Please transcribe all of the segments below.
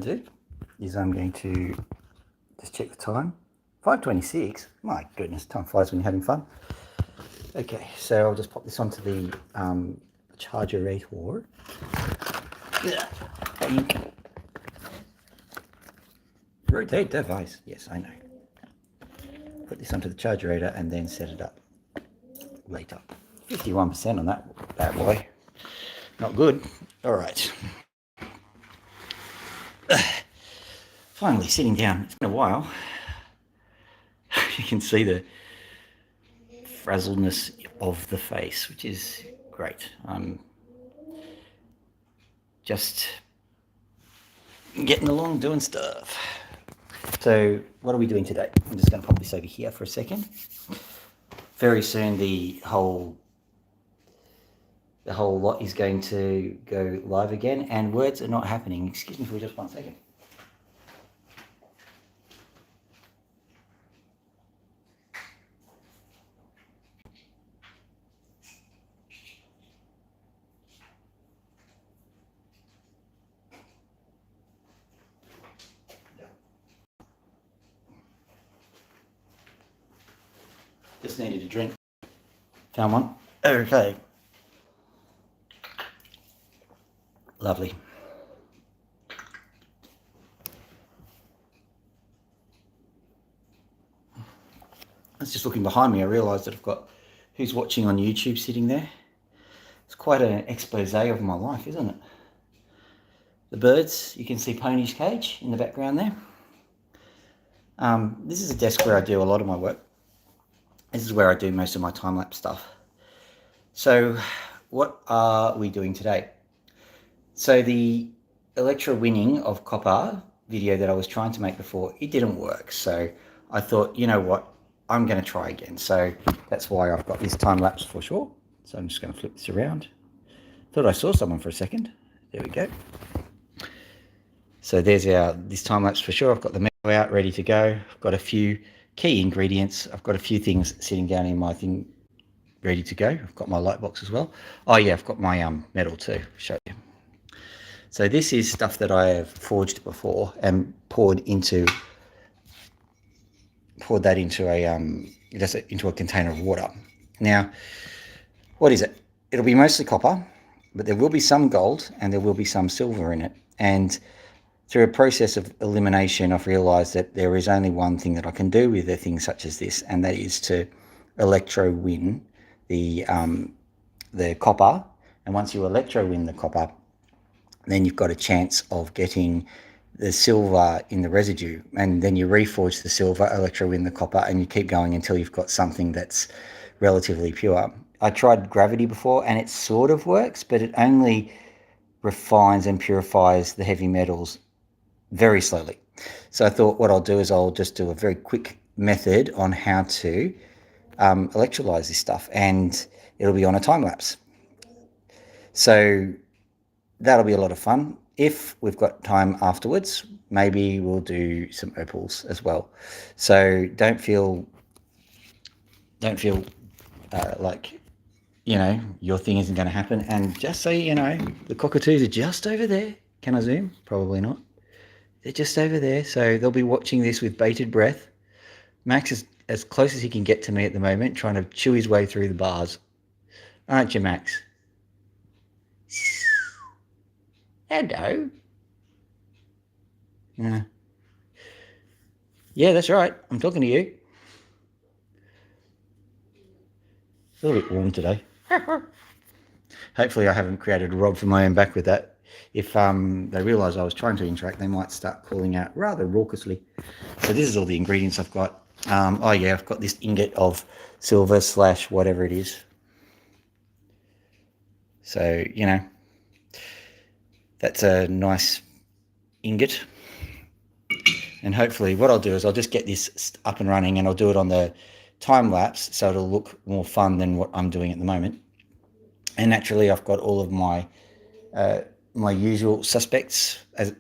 to do is I'm going to just check the time. 5:26. My goodness, time flies when you're having fun. Okay, so I'll just pop this onto the chargerator. Rotate device. Yes, I know. Put this onto the chargerator and then set it up later. 51% on that bad boy. Not good. All right. Finally sitting down. It's been a while. You can see the frazzledness of the face, which is great. I'm just getting along, doing stuff. So what are we doing today? I'm just going to pop this over here for a second. Very soon the whole lot is going to go live again, and words are not happening. Excuse me for just 1 second. Just needed a drink. Found one. Okay. Lovely. I was just looking behind me. I realised that I've got who's watching on YouTube sitting there. It's quite an expose of my life, isn't it? The birds, you can see Pony's cage in the background there. This is a desk where I do a lot of my work. This is where I do most of my time-lapse stuff. So what are we doing today? So the electrowinning of copper video that I was trying to make before, it didn't work. So I thought, you know what, I'm going to try again. So that's why I've got this time-lapse for sure. So I'm just going to flip this around. Thought I saw someone for a second. There we go. So there's this time-lapse for sure. I've got the metal out ready to go. I've got a few key ingredients. I've got a few things sitting down in my thing ready to go. I've got my light box as well. Oh yeah, I've got my metal too. I'll show you. So this is stuff that I have forged before and poured into a container of water. Now, what is it? It'll be mostly copper, but there will be some gold and there will be some silver in it. And through a process of elimination, I've realised that there is only one thing that I can do with a thing such as this, and that is to electrowin the copper. And once you electrowin the copper, then you've got a chance of getting the silver in the residue, and then you reforge the silver, electrowin the copper, and you keep going until you've got something that's relatively pure. I tried gravity before and it sort of works, but it only refines and purifies the heavy metals very slowly. So I thought what I'll do is I'll just do a very quick method on how to electrolyze this stuff, and it'll be on a time lapse. So that'll be a lot of fun. If we've got time afterwards, maybe we'll do some opals as well. So don't feel like, you know, your thing isn't going to happen. And just so you know, the cockatoos are just over there. Can I zoom? Probably not. They're just over there. So they'll be watching this with bated breath. Max is as close as he can get to me at the moment, trying to chew his way through the bars. Aren't you, Max? Hello. Yeah, that's right. I'm talking to you. It's a little bit warm today. Hopefully I haven't created a rod for my own back with that. If they realise I was trying to interact, they might start calling out rather raucously. So this is all the ingredients I've got. Oh yeah, I've got this ingot of silver / whatever it is. So, you know, that's a nice ingot. And hopefully what I'll do is I'll just get this up and running, and I'll do it on the time lapse so it'll look more fun than what I'm doing at the moment. And naturally I've got all of my my usual suspects.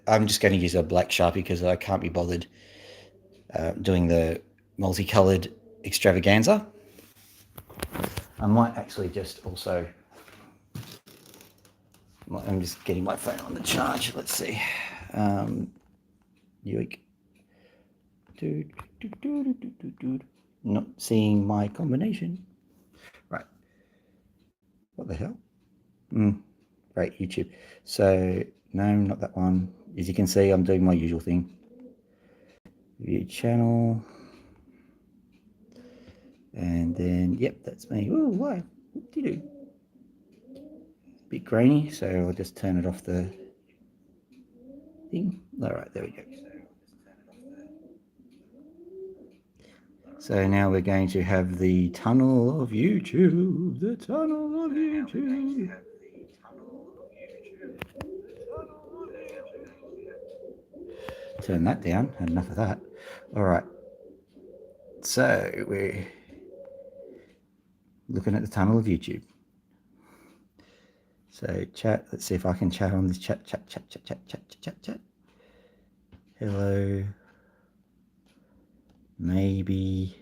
I'm just going to use a black Sharpie because I can't be bothered doing the multicolored extravaganza. I might actually just also, I'm just getting my phone on the charge. Let's see. Yoik. Not seeing my combination. Right. What the hell? Right, YouTube. So, no, not that one. As you can see, I'm doing my usual thing. View channel. And then, yep, that's me. Oh, why? What do you do? Bit grainy, so I'll just turn it off the thing. All right, there we go. So now we're going to have the tunnel of YouTube. The tunnel of YouTube. Turn that down. Had enough of that. All right. So we're looking at the tunnel of YouTube. So chat. Let's see if I can chat on this chat. Hello. Maybe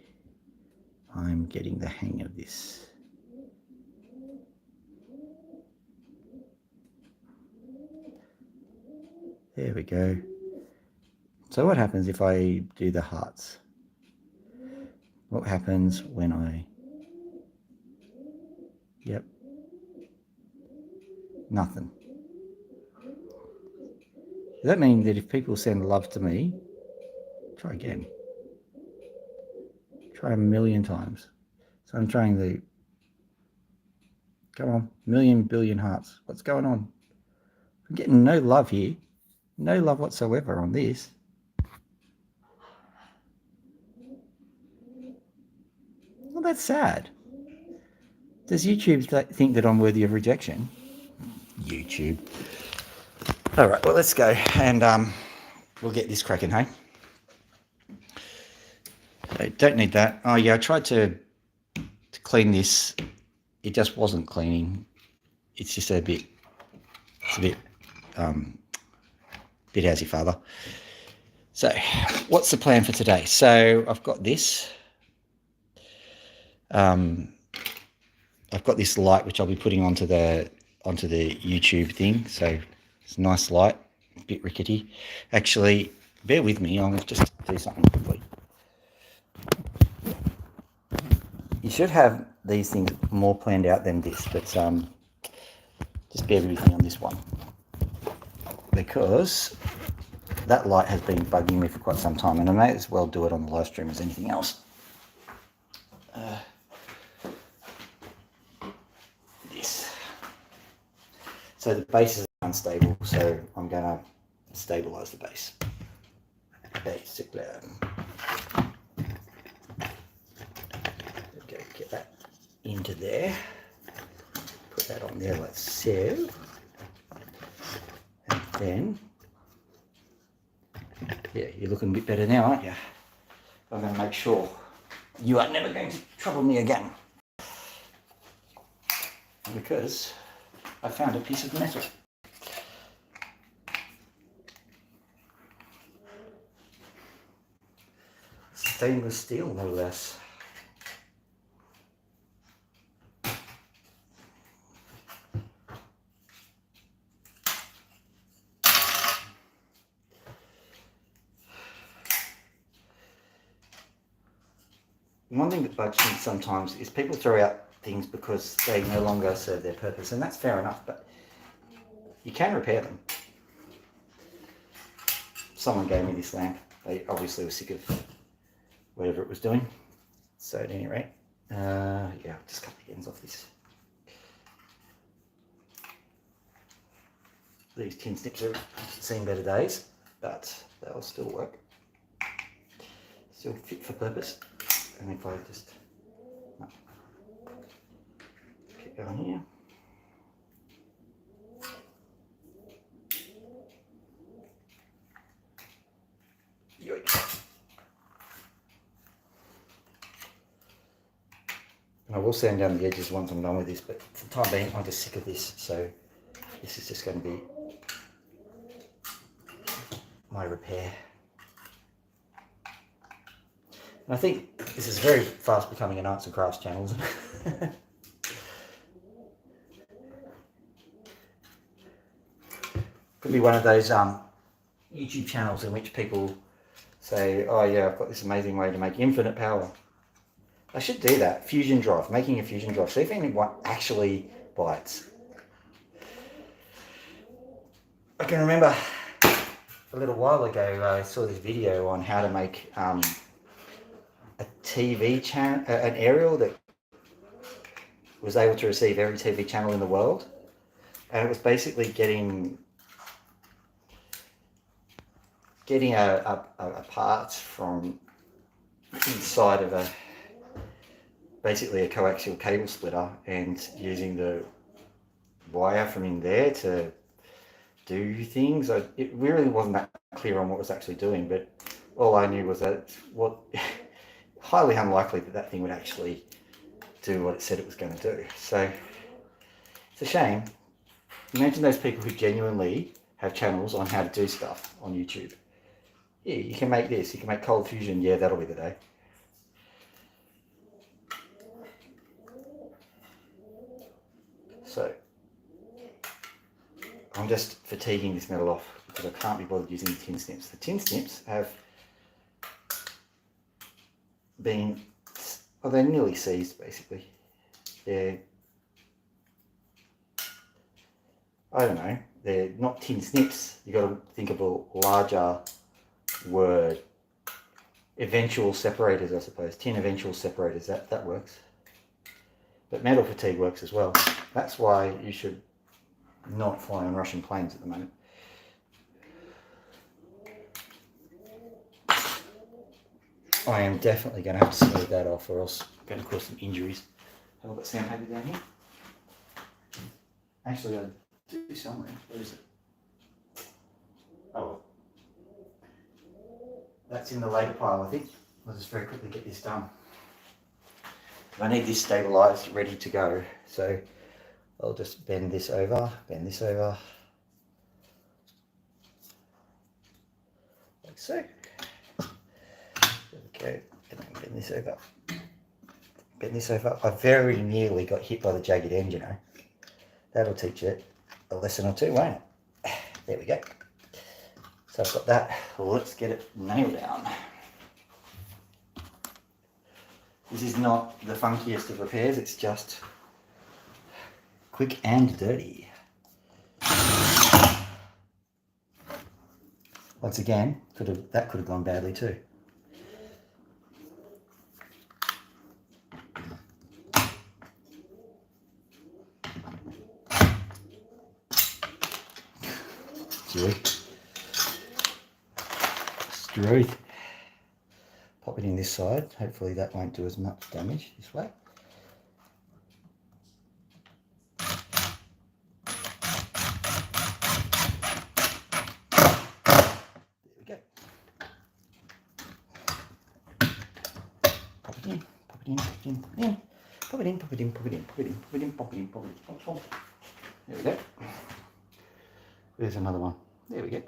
I'm getting the hang of this. There we go. So what happens if I do the hearts? What happens when I... Yep. Nothing. Does that mean that if people send love to me, try again? Try a million times. So I'm trying the... Come on, million, billion hearts. What's going on? I'm getting no love here. No love whatsoever on this. Well, that's sad. Does YouTube think that I'm worthy of rejection? YouTube. All right, well, let's go and we'll get this cracking, hey? I don't need that. Oh, yeah, I tried to clean this. It just wasn't cleaning. It's just a bit, it's a bit how's your father. So what's the plan for today? So I've got this. I've got this light which I'll be putting onto the YouTube thing. So it's a nice light, a bit rickety. Actually, bear with me. I'll just do something quickly. You should have these things more planned out than this, but just bear with me on this one, because that light has been bugging me for quite some time, and I may as well do it on the live stream as anything else. This. So the base is unstable, so I'm going to stabilize the base. Basically. Okay, get that into there. Put that on there like so. And then, yeah, you're looking a bit better now, aren't you? I'm going to make sure you are never going to trouble me again, because I found a piece of metal. Stainless steel, no less. One thing that bugs me sometimes is people throw out things because they no longer serve their purpose, and that's fair enough, but you can repair them. Someone gave me this lamp. They obviously were sick of whatever it was doing. So at any rate, yeah, I'll just cut the ends off this. These tin snips have seen better days, but they'll still work. Still fit for purpose. And if I just keep going here. Yoink. And I will sand down the edges once I'm done with this, but for the time being I'm just sick of this, so this is just going to be my repair. And I think this is very fast becoming an arts and crafts channel, isn't it? Could be one of those YouTube channels in which people say, oh yeah, I've got this amazing way to make infinite power. I should do that. Fusion drive, making a fusion drive. See if anyone actually bites. I can remember a little while ago, I saw this video on how to make a TV channel, an aerial that was able to receive every TV channel in the world. And it was basically getting a part from inside of basically a coaxial cable splitter and using the wire from in there to do things. It really wasn't that clear on what it was actually doing, but all I knew was that highly unlikely that thing would actually do what it said it was going to do. So it's a shame. Imagine those people who genuinely have channels on how to do stuff on YouTube. Yeah, you can make this, you can make cold fusion, yeah, that'll be the day. So, I'm just fatiguing this metal off because I can't be bothered using the tin snips. The tin snips have been, well, they're nearly seized basically. They're, I don't know, they're not tin snips. You've got to think of a larger word. Eventual separators, I suppose. Tin eventual separators, that works. But metal fatigue works as well. That's why you should not fly on Russian planes at the moment. I am definitely going to have to smooth that off or else I'm going to cause some injuries. Have I got sandpaper down here? Actually, I do somewhere. Where is it? Oh well. That's in the later pile, I think. I'll just very quickly get this done. I need this stabilised, ready to go. So I'll just bend this over, like so. There we go, and then bend this over. Bend this over. I very nearly got hit by the jagged end, you know. That'll teach it a lesson or two, won't it? There we go. So I've got that. Let's get it nailed down. This is not the funkiest of repairs, it's just quick and dirty. Once again, that could have gone badly too. Struth. Pop it in this side. Hopefully that won't do as much damage this way. There we go. Pop it in, pop it in, pop it in, in. Pop it in, pop it in, pop it in, pop it in, pop it in, pop it in, pop it in, pop it in. There we go. There's another one. There we go.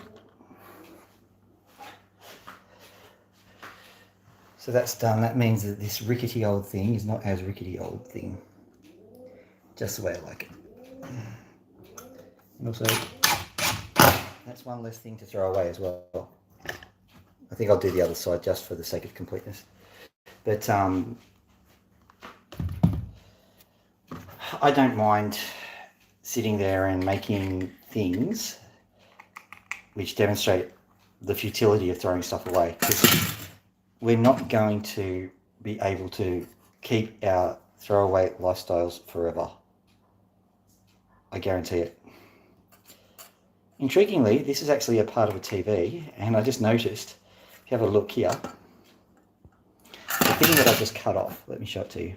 So that's done. That means that this rickety old thing is not as rickety old thing. Just the way I like it. And also, that's one less thing to throw away as well. I think I'll do the other side just for the sake of completeness. But I don't mind sitting there and making things which demonstrate the futility of throwing stuff away. Because we're not going to be able to keep our throwaway lifestyles forever. I guarantee it. Intriguingly, this is actually a part of a TV, and I just noticed, if you have a look here, the thing that I just cut off, let me show it to you.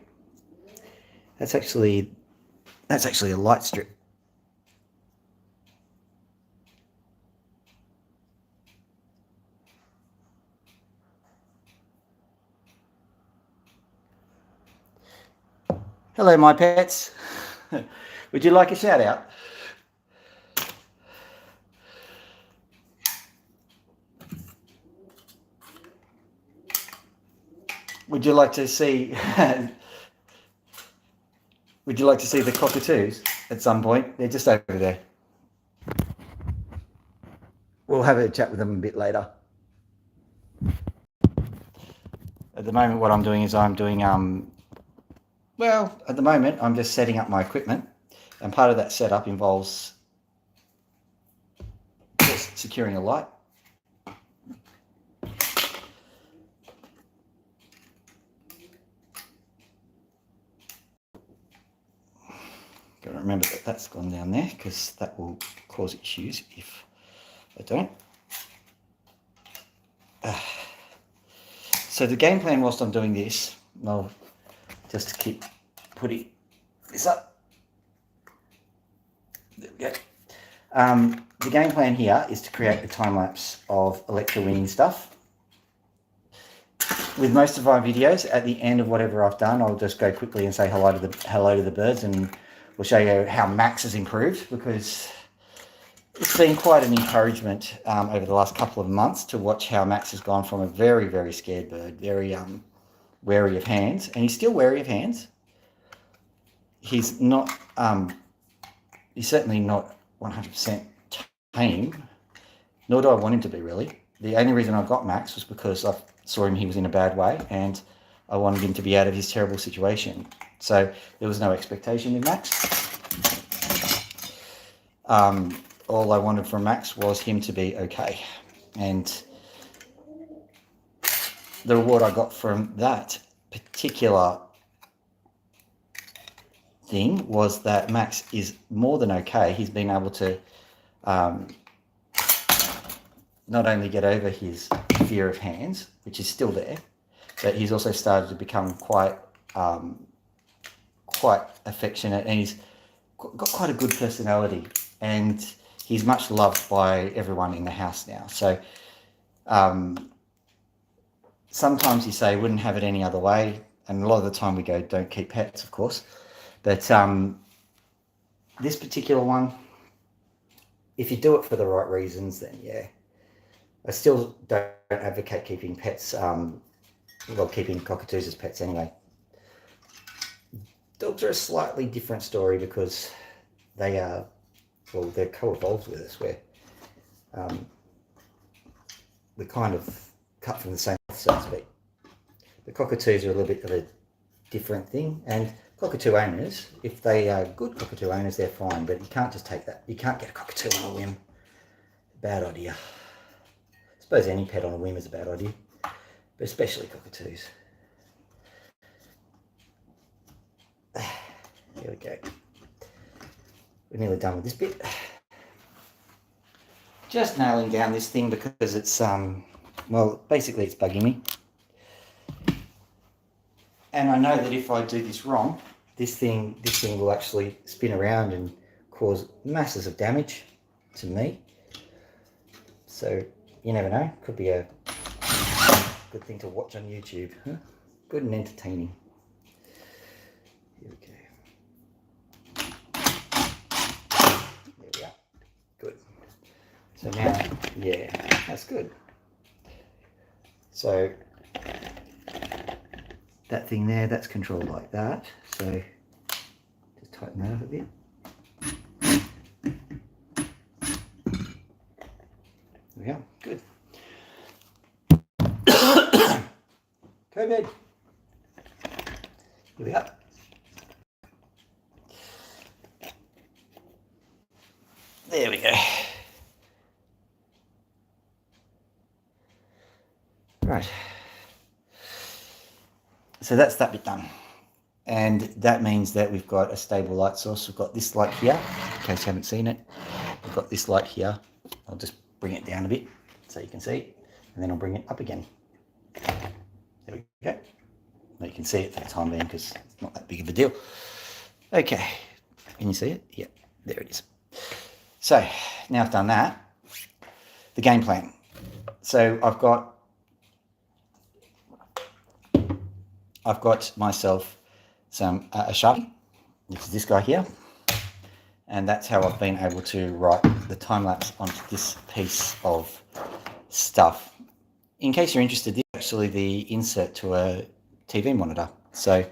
That's actually a light strip. Hello, my pets. Would you like a shout out? Would you like to see would you like to see the cockatoos at some point? They're just over there. We'll have a chat with them a bit later. At the moment, what I'm doing is I'm doing, well, at the moment, I'm just setting up my equipment. And part of that setup involves just securing a light. Got to remember that that's gone down there, because that will cause issues if I don't. So the game plan whilst I'm doing this, well, just to keep putting this up. There we go. The game plan here is to create a time lapse of Electra winning stuff. With most of my videos, at the end of whatever I've done, I'll just go quickly and say hello to the birds, and we'll show you how Max has improved, because it's been quite an encouragement over the last couple of months to watch how Max has gone from a very, very scared bird, very wary of hands, and he's still wary of hands. He's not, he's certainly not 100% tame, nor do I want him to be, really. The only reason I got Max was because I saw him, he was in a bad way, and I wanted him to be out of his terrible situation. So there was no expectation with Max. All I wanted from Max was him to be okay. And the reward I got from that particular thing was that Max is more than okay. He's been able to not only get over his fear of hands, which is still there, but he's also started to become quite affectionate, and he's got quite a good personality, and he's much loved by everyone in the house now. So sometimes you say wouldn't have it any other way, and a lot of the time we go don't keep pets, of course, but this particular one, if you do it for the right reasons, then yeah. I still don't advocate keeping pets, well, keeping cockatoos as pets anyway. Dogs are a slightly different story, because they are, well, they're co-evolved with us, where we're kind of cut from the same cloth, so to speak. The cockatoos are a little bit of a different thing, and cockatoo owners, if they are good cockatoo owners, they're fine, but you can't just take that. You can't get a cockatoo on a whim. Bad idea. I suppose any pet on a whim is a bad idea, but especially cockatoos. There we go. We're nearly done with this bit. Just nailing down this thing because it's, well, basically it's bugging me. And I know that if I do this wrong, this thing will actually spin around and cause masses of damage to me. So you never know, could be a good thing to watch on YouTube. Huh? Good and entertaining. Here we go. There we are. Good. So now, yeah, that's good. So that thing there, that's controlled like that. So just tighten that up a bit. There we are. Good. COVID. Here we are. There we go. Right. So that's that bit done. And that means that we've got a stable light source. We've got this light here, in case you haven't seen it. We've got this light here. I'll just bring it down a bit so you can see, and then I'll bring it up again. There we go. Now you can see it for the time being because it's not that big of a deal. Okay, can you see it? Yeah, there it is. So now I've done that, the game plan. So I've got myself some a Sharpie, which is this guy here, and that's how I've been able to write the time lapse onto this piece of stuff. In case you're interested, this is actually the insert to a TV monitor. So if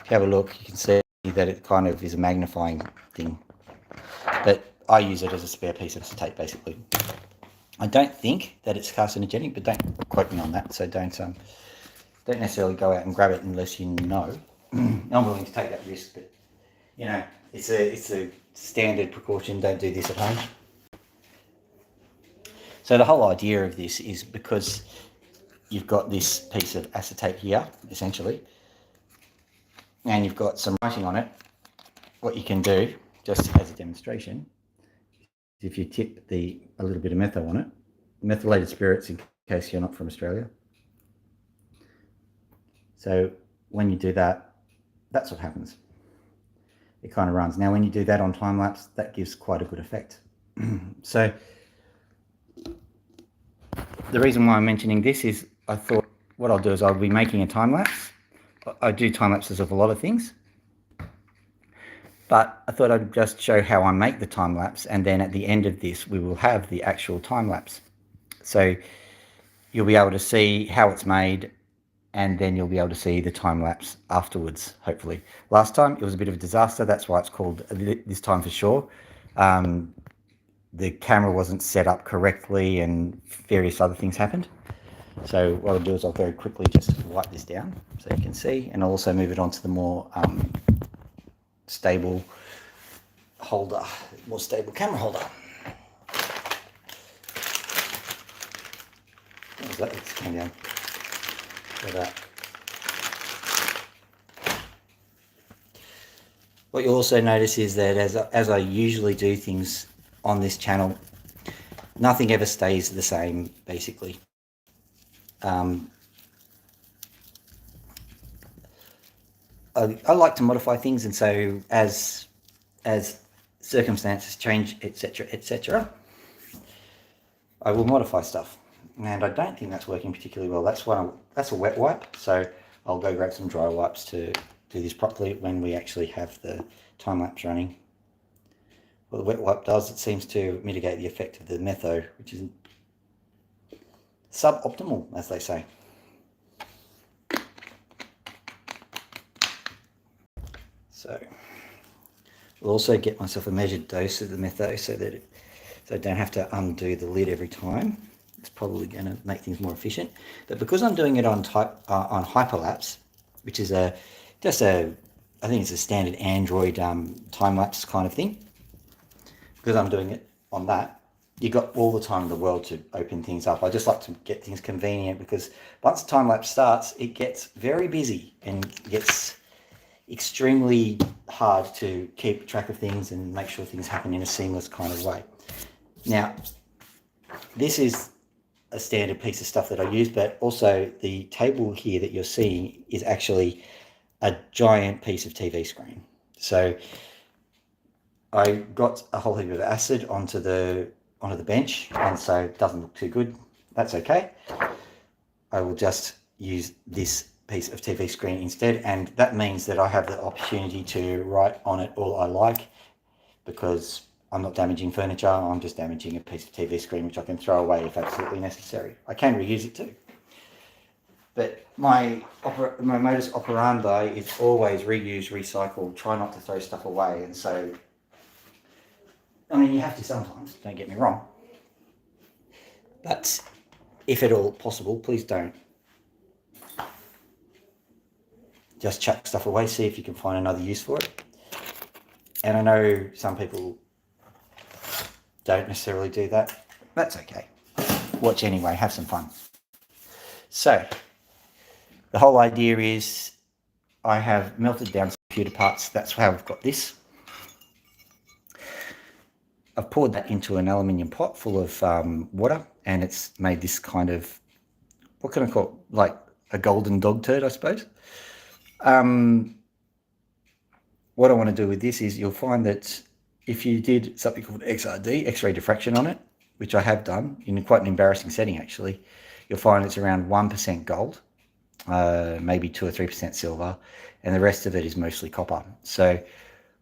you have a look, you can see that it kind of is a magnifying thing, but I use it as a spare piece of tape basically. I don't think that it's carcinogenic, but don't quote me on that. So don't necessarily go out and grab it unless you know. I'm willing to take that risk, but you know, it's a standard precaution. Don't do this at home. So the whole idea of this is because you've got this piece of acetate here, essentially, and you've got some writing on it. What you can do, just as a demonstration, is if you tip a little bit of methyl on it, methylated spirits, in case you're not from Australia. So when you do that, that's what happens. It kind of runs. Now, when you do that on time lapse, that gives quite a good effect. So the reason why I'm mentioning this is I thought what I'll do is I'll be making a time lapse. I do time lapses of a lot of things, but I thought I'd just show how I make the time lapse, and then at the end of this we will have the actual time lapse. So you'll be able to see how it's made, and then you'll be able to see the time lapse afterwards, hopefully. Last time it was a bit of a disaster, that's why it's called This Time for Sure. The camera wasn't set up correctly and various other things happened. So what I'll do is I'll very quickly just wipe this down so you can see, and I'll also move it onto the more stable holder, more stable camera holder. Let's come down like that. What you'll also notice is that as I usually do things on this channel, nothing ever stays the same, basically. I like to modify things, and so as circumstances change, etc., I will modify stuff. And I don't think that's working particularly well. That's a wet wipe, so I'll go grab some dry wipes to do this properly when we actually have the time lapse running. What the wet wipe does, it seems to mitigate the effect of the metho, which is suboptimal, as they say. So I'll also get myself a measured dose of the metho so I don't have to undo the lid every time. It's probably going to make things more efficient. But because I'm doing it on hyperlapse, which is I think it's a standard Android time lapse kind of thing. Because I'm doing it on that, you've got all the time in the world to open things up. I just like to get things convenient, because once the time lapse starts, it gets very busy and gets extremely hard to keep track of things and make sure things happen in a seamless kind of way. Now, this is a standard piece of stuff that I use, but also the table here that you're seeing is actually a giant piece of TV screen. So I got a whole heap of acid onto the bench, and so it doesn't look too good. That's okay. I will just use this piece of TV screen instead, and that means that I have the opportunity to write on it all I like, because I'm not damaging furniture, I'm just damaging a piece of TV screen which I can throw away if absolutely necessary. I can reuse it too. But my modus operandi is always reuse, recycle, try not to throw stuff away. And so, I mean, you have to sometimes, don't get me wrong. But if at all possible, please don't. Just chuck stuff away, see if you can find another use for it. And I know some people don't necessarily do that. That's okay. Watch anyway, have some fun. So, the whole idea is I have melted down some computer parts. That's how I've got this. I've poured that into an aluminium pot full of water, and it's made this kind of, what can I call it? Like a golden dog turd, I suppose. What I want to do with this is, you'll find that if you did something called XRD, X-ray diffraction on it, which I have done in quite an embarrassing setting actually, you'll find it's around 1% gold, maybe 2 or 3% silver, and the rest of it is mostly copper. So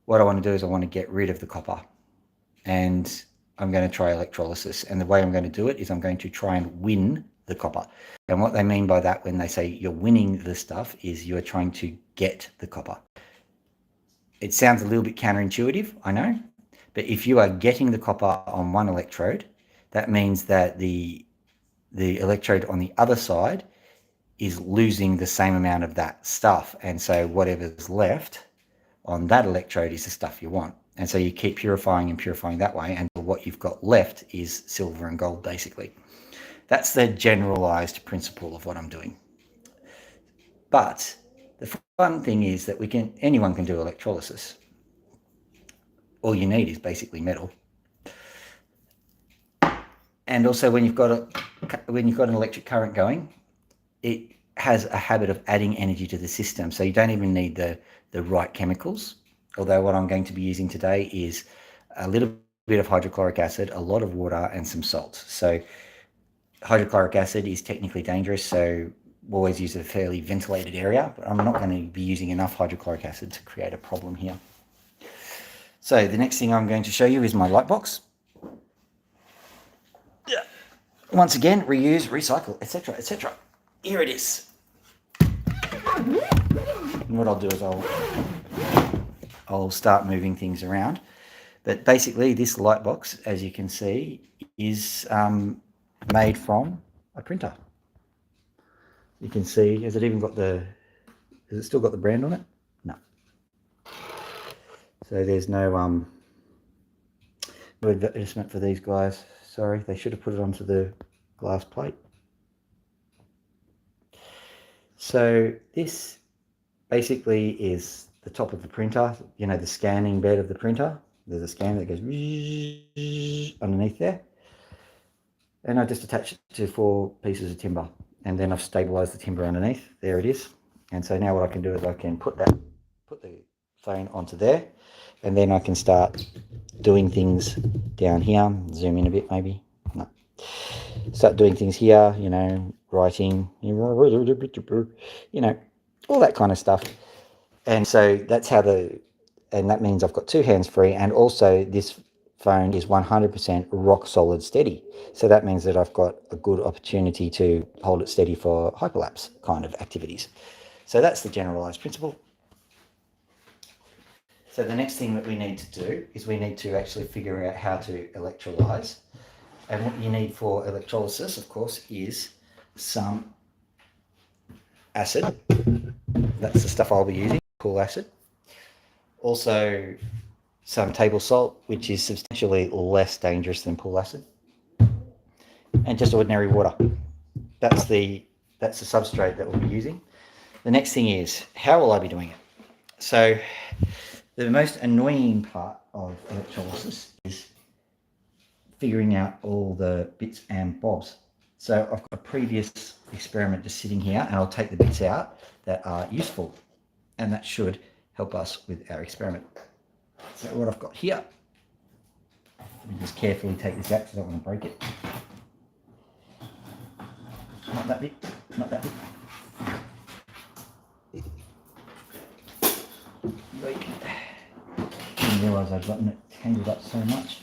what I want to do is I want to get rid of the copper, and I'm going to try electrolysis. And the way I'm going to do it is I'm going to try and win the copper. And what they mean by that when they say you're winning the stuff is you're trying to get the copper. It sounds a little bit counterintuitive, I know, but if you are getting the copper on one electrode, that means that the electrode on the other side is losing the same amount of that stuff. And so whatever's left on that electrode is the stuff you want. And so you keep purifying and purifying that way, and what you've got left is silver and gold, basically. That's the generalized principle of what I'm doing. But the fun thing is that anyone can do electrolysis. All you need is basically metal. And also, when you've got an electric current going, it has a habit of adding energy to the system. So you don't even need the right chemicals. Although what I'm going to be using today is a little bit of hydrochloric acid, a lot of water, and some salt. So hydrochloric acid is technically dangerous, so we'll always use a fairly ventilated area, but I'm not going to be using enough hydrochloric acid to create a problem here. So the next thing I'm going to show you is my light box. Once again, reuse, recycle, etc., etc. Here it is. And what I'll do is I'll start moving things around. But basically, this light box, as you can see, is made from a printer. You can see, has it still got the brand on it? No. So there's no advertisement for these guys. Sorry, they should have put it onto the glass plate. So this basically is the top of the printer, you know, the scanning bed of the printer. There's a scanner that goes underneath there. And I just attach it to 4 pieces of timber, and then I've stabilized the timber underneath. There it is. And so now what I can do is I can put the phone onto there, and then I can start doing things down here. Zoom in a bit, maybe. No. Start doing things here, you know, writing, you know, all that kind of stuff. And so that's how and that means I've got 2 hands free, and also this phone is 100% rock solid steady. So that means that I've got a good opportunity to hold it steady for hyperlapse kind of activities. So that's the generalized principle. So the next thing that we need to do is we need to actually figure out how to electrolyze. And what you need for electrolysis, of course, is some acid. That's the stuff I'll be using, cool acid. Also some table salt, which is substantially less dangerous than pool acid. And just ordinary water. That's the substrate that we'll be using. The next thing is, how will I be doing it? So the most annoying part of electrolysis is figuring out all the bits and bobs. So I've got a previous experiment just sitting here, and I'll take the bits out that are useful, and that should help us with our experiment. So what I've got here, let me just carefully take this out because I don't want to break it. Not that bit, not that bit. I didn't realise I'd gotten it tangled up so much.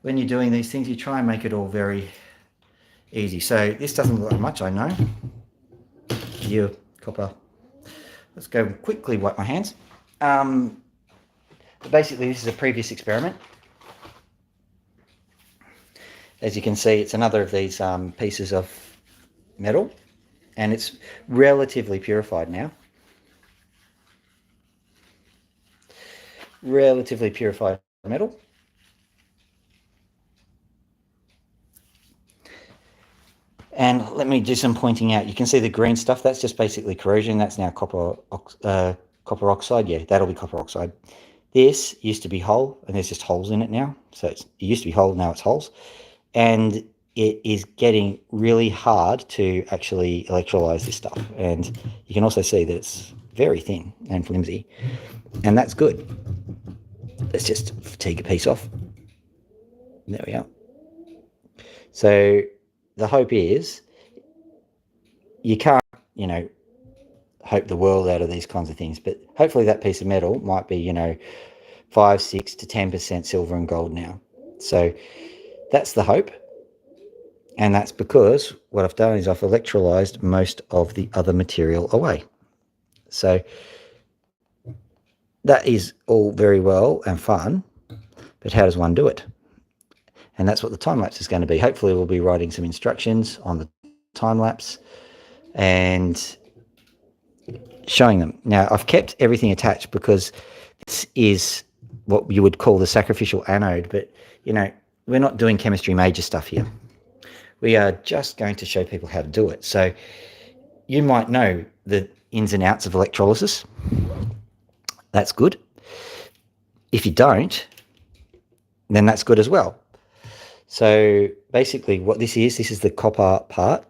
When you're doing these things, you try and make it all very easy. So this doesn't look like much, I know. Here, copper. Let's go quickly wipe my hands. But basically, this is a previous experiment. As you can see, it's another of these pieces of metal, and it's relatively purified now. Relatively purified metal. And let me do some pointing out. You can see the green stuff, that's just basically corrosion. That's now copper oxide. Yeah, that'll be copper oxide. This used to be whole, and there's just holes in it now. So it used to be whole, now it's holes. And it is getting really hard to actually electrolyze this stuff. And you can also see that it's very thin and flimsy. And that's good. Let's just take a piece off. There we are. So the hope is, you can't, you know, hope the world out of these kinds of things, but hopefully that piece of metal might be, you know, 5, 6 to 10% silver and gold now. So that's the hope. And that's because what I've done is I've electrolyzed most of the other material away. So that is all very well and fun, But how does one do it? And that's what the time lapse is going to be. Hopefully we'll be writing some instructions on the time lapse and showing them. Now, I've kept everything attached because this is what you would call the sacrificial anode, but, you know, we're not doing chemistry major stuff here. We are just going to show people how to do it. So you might know the ins and outs of electrolysis. That's good. If you don't, then that's good as well. So basically what this is the copper part.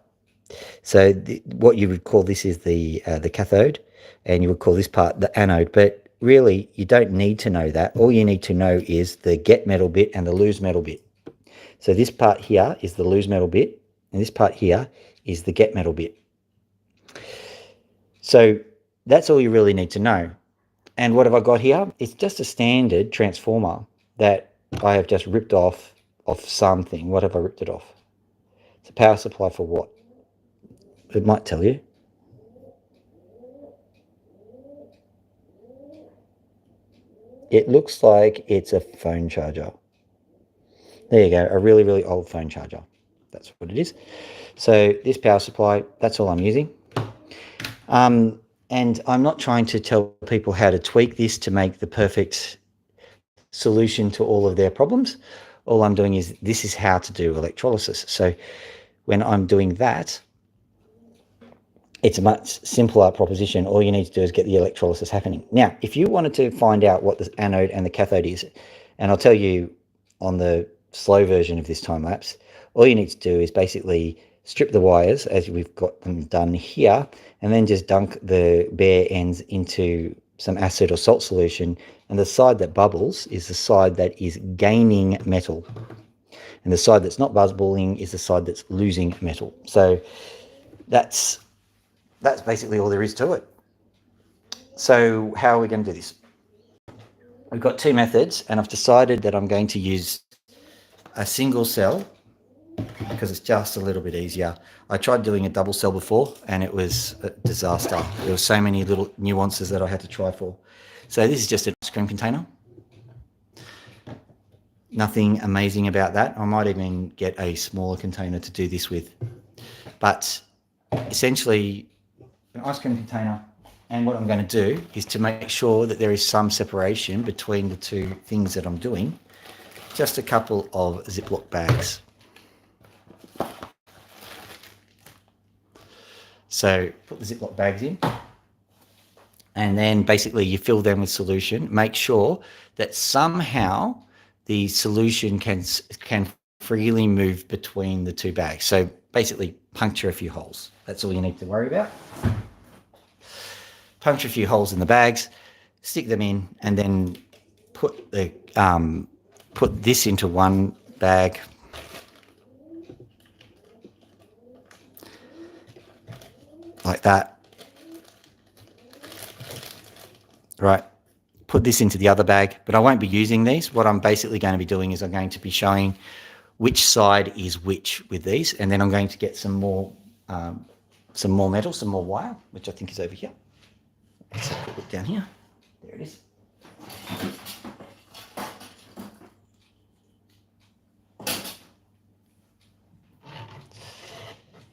So what you would call this is the cathode, and you would call this part the anode. But really, you don't need to know that. All you need to know is the get metal bit and the lose metal bit. So this part here is the lose metal bit, and this part here is the get metal bit. So that's all you really need to know. And what have I got here? It's just a standard transformer that I have just ripped off something. What have I ripped it off? It's a power supply for what? It might tell you. It looks like it's a phone charger. There you go, a really, really old phone charger. That's what it is. So this power supply, that's all I'm using. And I'm not trying to tell people how to tweak this to make the perfect solution to all of their problems. All I'm doing is, this is how to do electrolysis. So when I'm doing that, it's a much simpler proposition. All you need to do is get the electrolysis happening. Now, if you wanted to find out what the anode and the cathode is, and I'll tell you on the slow version of this time lapse, all you need to do is basically strip the wires as we've got them done here, and then just dunk the bare ends into some acid or salt solution, and the side that bubbles is the side that is gaining metal, and the side that's not bubbling is the side that's losing metal. So that's basically all there is to it. So how are we going to do this? We've got two methods, and I've decided that I'm going to use a single cell because it's just a little bit easier. I tried doing a double cell before and it was a disaster. There were so many little nuances that I had to try for. So this is just an ice cream container. Nothing amazing about that. I might even get a smaller container to do this with. But essentially, an ice cream container, and what I'm going to do is to make sure that there is some separation between the two things that I'm doing, just a couple of Ziploc bags. So put the Ziploc bags in, and then basically you fill them with solution. Make sure that somehow the solution can freely move between the two bags. So basically puncture a few holes. That's all you need to worry about. Puncture a few holes in the bags, stick them in, and then put this into one bag. Like that. Right. Put this into the other bag, but I won't be using these. What I'm basically going to be doing is I'm going to be showing which side is which with these, and then I'm going to get some more metal, some more wire, which I think is over here. Let's put it down here. There it is.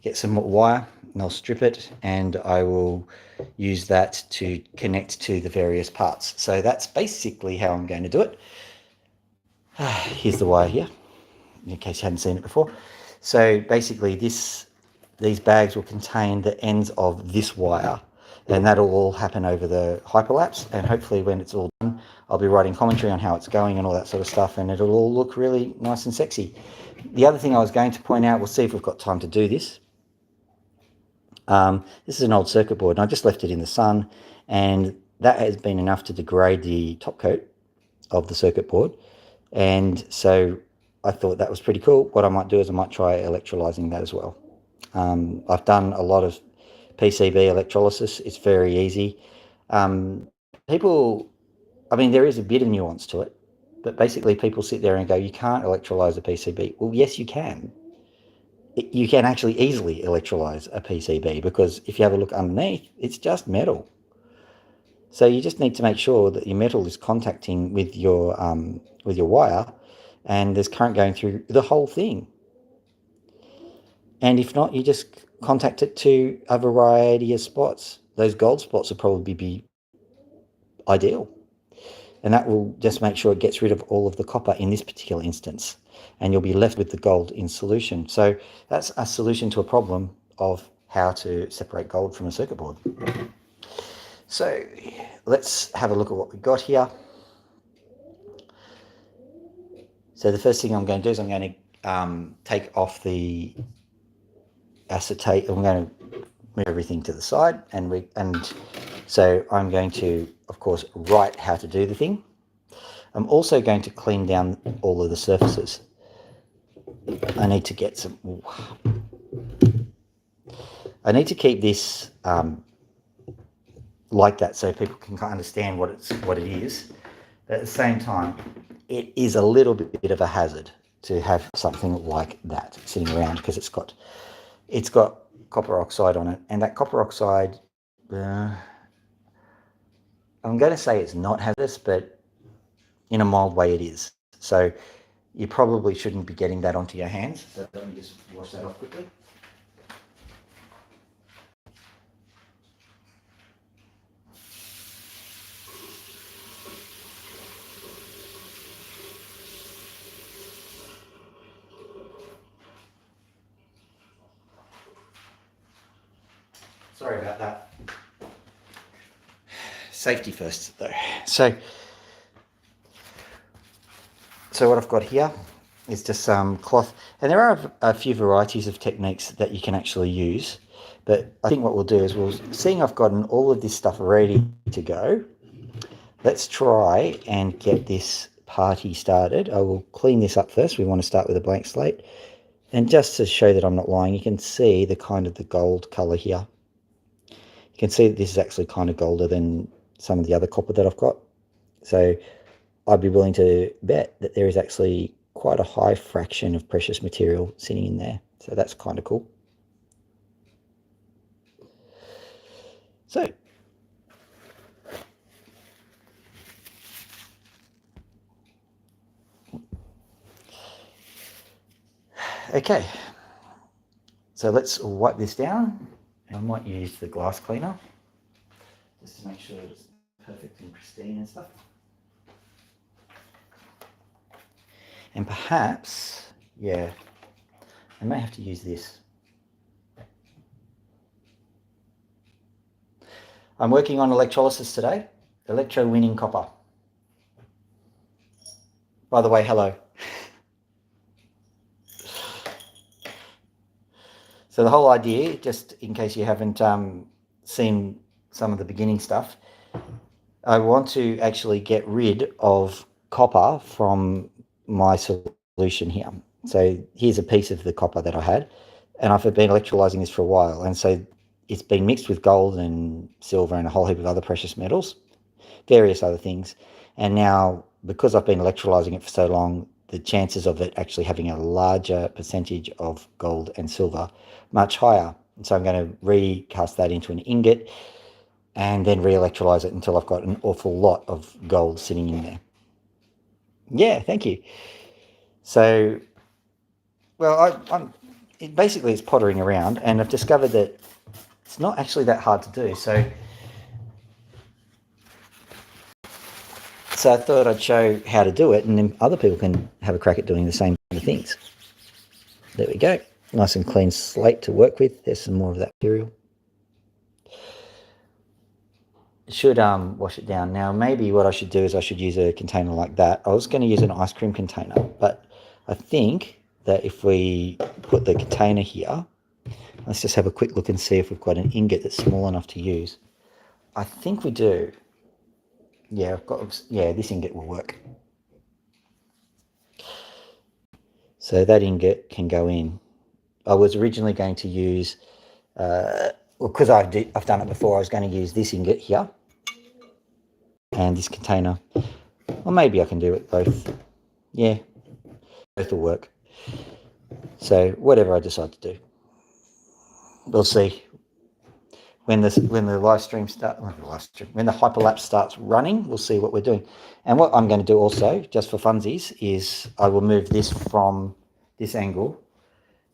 Get some more wire, and I'll strip it, and I will use that to connect to the various parts. So that's basically how I'm going to do it. Here's the wire here, in case you hadn't seen it before. So basically these bags will contain the ends of this wire, and that'll all happen over the hyperlapse, and hopefully when it's all done, I'll be writing commentary on how it's going and all that sort of stuff, and it'll all look really nice and sexy. The other thing I was going to point out, we'll see if we've got time to do this. This is an old circuit board, and I just left it in the sun, and that has been enough to degrade the top coat of the circuit board. And so I thought that was pretty cool. What I might do is I might try electrolyzing that as well. I've done a lot of PCB electrolysis. It's very easy. People, I mean, there is a bit of nuance to it, but basically people sit there and go, you can't electrolyze a PCB. Well, yes, you can. You can actually easily electrolyze a PCB, because if you have a look underneath, it's just metal. So you just need to make sure that your metal is contacting with your wire, and there's current going through the whole thing. And if not, you just contact it to a variety of spots. Those gold spots will probably be ideal. And that will just make sure it gets rid of all of the copper in this particular instance. And you'll be left with the gold in solution. So that's a solution to a problem of how to separate gold from a circuit board. So let's have a look at what we've got here. So the first thing I'm going to do is I'm going to take off the acetate. I'm going to move everything to the side, and so I'm going to, of course, write how to do the thing. I'm also going to clean down all of the surfaces. I need to get some. I need to keep this like that so people can understand what it is. But at the same time, it is a little bit of a hazard to have something like that sitting around, because it's got copper oxide on it, and that copper oxide, I'm going to say it's not hazardous, but in a mild way it is. So you probably shouldn't be getting that onto your hands. So let me just wash that off quickly. Sorry about that. Safety first, though. So what I've got here is just some cloth, and there are a few varieties of techniques that you can actually use, but I think what we'll do is seeing I've gotten all of this stuff ready to go, let's try and get this party started. I will clean this up first. We want to start with a blank slate, and just to show that I'm not lying, you can see the gold color here. You can see that this is actually kind of golder than some of the other copper that I've got. So I'd be willing to bet that there is actually quite a high fraction of precious material sitting in there. So that's kind of cool. So okay, so let's wipe this down. I might use the glass cleaner just to make sure it's perfect and pristine and stuff. And perhaps, yeah, I may have to use this. I'm working on electrolysis today, electrowinning copper. By the way, hello. So the whole idea, just in case you haven't seen some of the beginning stuff, I want to actually get rid of copper from my solution here. So here's a piece of the copper that I had, and I've been electrolyzing this for a while, and so it's been mixed with gold and silver and a whole heap of other precious metals, various other things, and now because I've been electrolyzing it for so long, the chances of it actually having a larger percentage of gold and silver much higher. And so I'm going to recast that into an ingot and then re-electrolyze it until I've got an awful lot of gold sitting in there. Yeah, thank you. So, well, basically it's pottering around, and I've discovered that it's not actually that hard to do. So I thought I'd show how to do it, and then other people can have a crack at doing the same kind of things. There we go. Nice and clean slate to work with. There's some more of that material. Should wash it down. Now, maybe what I should do is I should use a container like that. I was going to use an ice cream container, but I think that if we put the container here, let's just have a quick look and see if we've got an ingot that's small enough to use. I think we do. Yeah, this ingot will work. So that ingot can go in. I was originally going to use, because I've done it before, I was going to use this ingot here and this container. Or maybe I can do it both. Yeah, both will work. So whatever I decide to do, we'll see. when the live stream when the hyperlapse starts running, we'll see what we're doing. And what I'm going to do also, just for funsies, is I will move this from this angle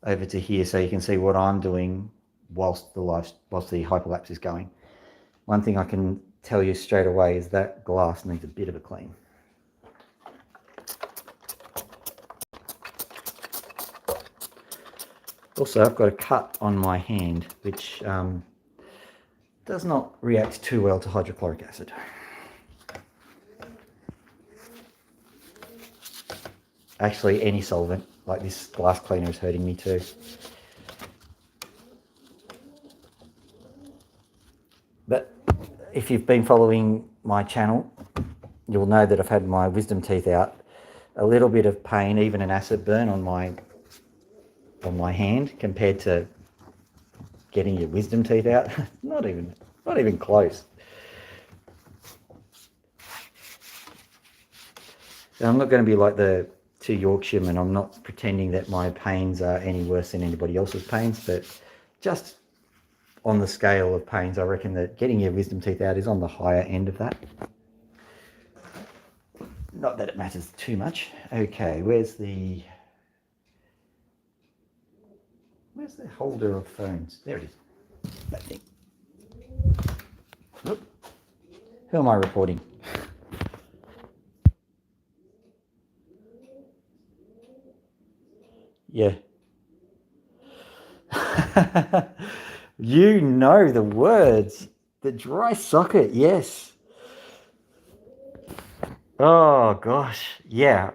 over to here so you can see what I'm doing whilst the hyperlapse is going. One thing I can tell you straight away is that glass needs a bit of a clean. Also, I've got a cut on my hand, which does not react too well to hydrochloric acid. Actually, any solvent, like this glass cleaner, is hurting me too. But if you've been following my channel, you'll know that I've had my wisdom teeth out. A little bit of pain, even an acid burn on my hand, compared to getting your wisdom teeth out. not even close. And I'm not going to be like the two Yorkshiremen. I'm not pretending that my pains are any worse than anybody else's pains, but just on the scale of pains, I reckon that getting your wisdom teeth out is on the higher end of that. Not that it matters too much. Okay, where's the holder of phones? There it is. That thing. Whoop. Who am I reporting? Yeah. You know the words. The dry socket, yes. Oh gosh, yeah.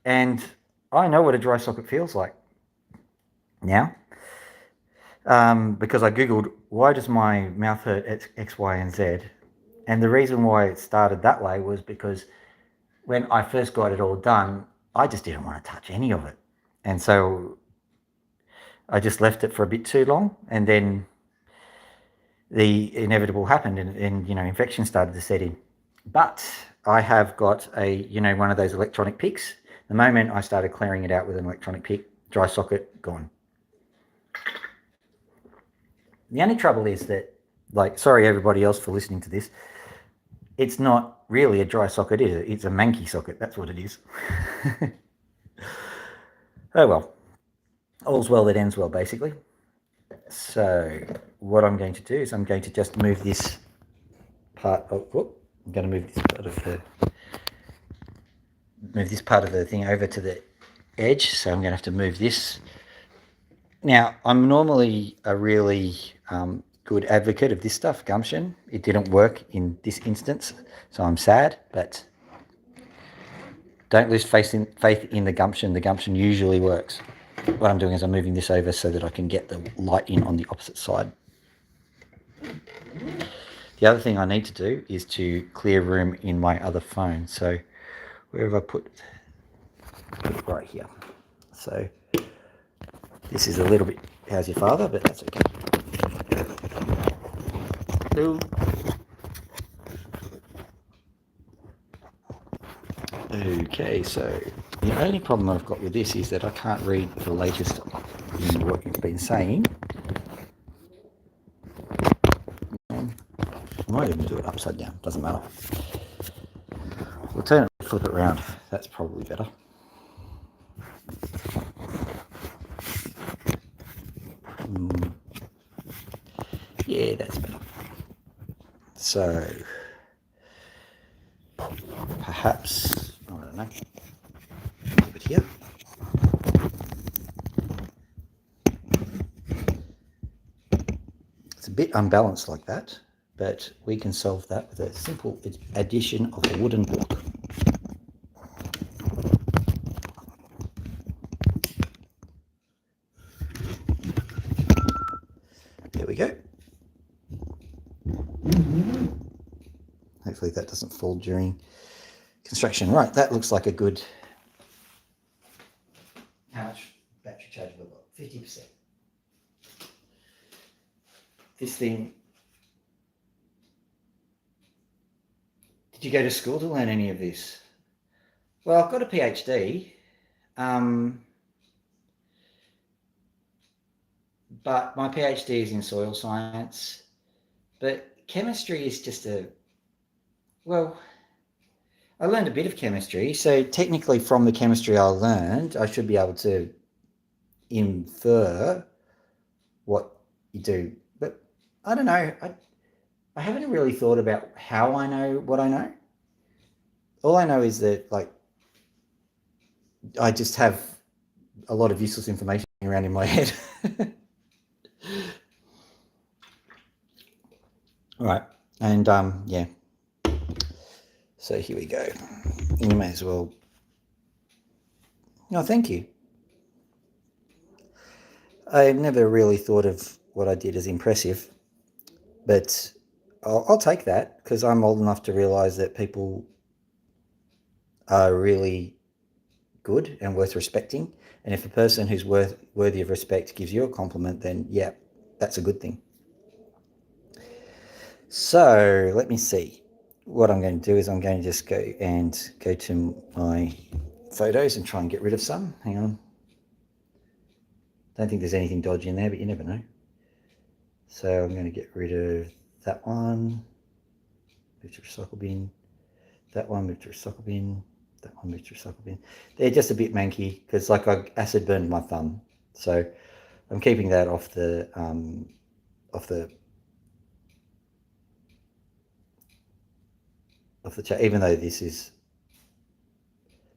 And I know what a dry socket feels like now. Because I googled, why does my mouth hurt X, Y, and Z? And the reason why it started that way was because when I first got it all done, I just didn't want to touch any of it. And so I just left it for a bit too long, and then the inevitable happened, and infection started to set in. But I have got a, one of those electronic picks. The moment I started clearing it out with an electronic pick, dry socket, gone. The only trouble is that, sorry everybody else for listening to this, it's not really a dry socket, is it? It's a manky socket, that's what it is. Oh well, all's well that ends well, basically. So what I'm going to do is I'm going to just move this part of, I'm going to move this part of the thing over to the edge. So I'm going to have to move this. Now, I'm normally a really good advocate of this stuff, gumption. It didn't work in this instance, so I'm sad, but don't lose faith in the gumption. The gumption usually works. What I'm doing is I'm moving this over so that I can get the light in on the opposite side. The other thing I need to do is to clear room in my other phone. So where have I put it? Right here. So this is a little bit, how's your father, but that's okay. Ooh. Okay, so the only problem I've got with this is that I can't read the latest in what you've been saying. I might even do it upside down, doesn't matter. We'll turn it, flip it around. That's probably better. Yeah, that's better. So perhaps, I don't know, move it here. It's a bit unbalanced like that, but we can solve that with a simple addition of a wooden block. There we go. Hopefully that doesn't fall during construction. Right, that looks like a good... How much battery charge have I got? 50%. This thing... Did you go to school to learn any of this? Well, I've got a PhD, but my PhD is in soil science. But chemistry is just well, I learned a bit of chemistry. So technically from the chemistry I learned, I should be able to infer what you do. But I don't know. I haven't really thought about how I know what I know. All I know is that I just have a lot of useless information around in my head. Right. And yeah. So here we go. You may as well. No, thank you. I've never really thought of what I did as impressive, but I'll take that because I'm old enough to realize that people are really good and worth respecting. And if a person who's worthy of respect gives you a compliment, then yeah, that's a good thing. So let me see. What I'm going to do is I'm going to just go to my photos and try and get rid of some. Hang on. Don't think there's anything dodgy in there, but you never know. So I'm going to get rid of that one. Move to recycle bin. That one, move to recycle bin. That one, move to recycle bin. They're just a bit manky because like I acid burned my thumb. So I'm keeping that off the chat, even though this is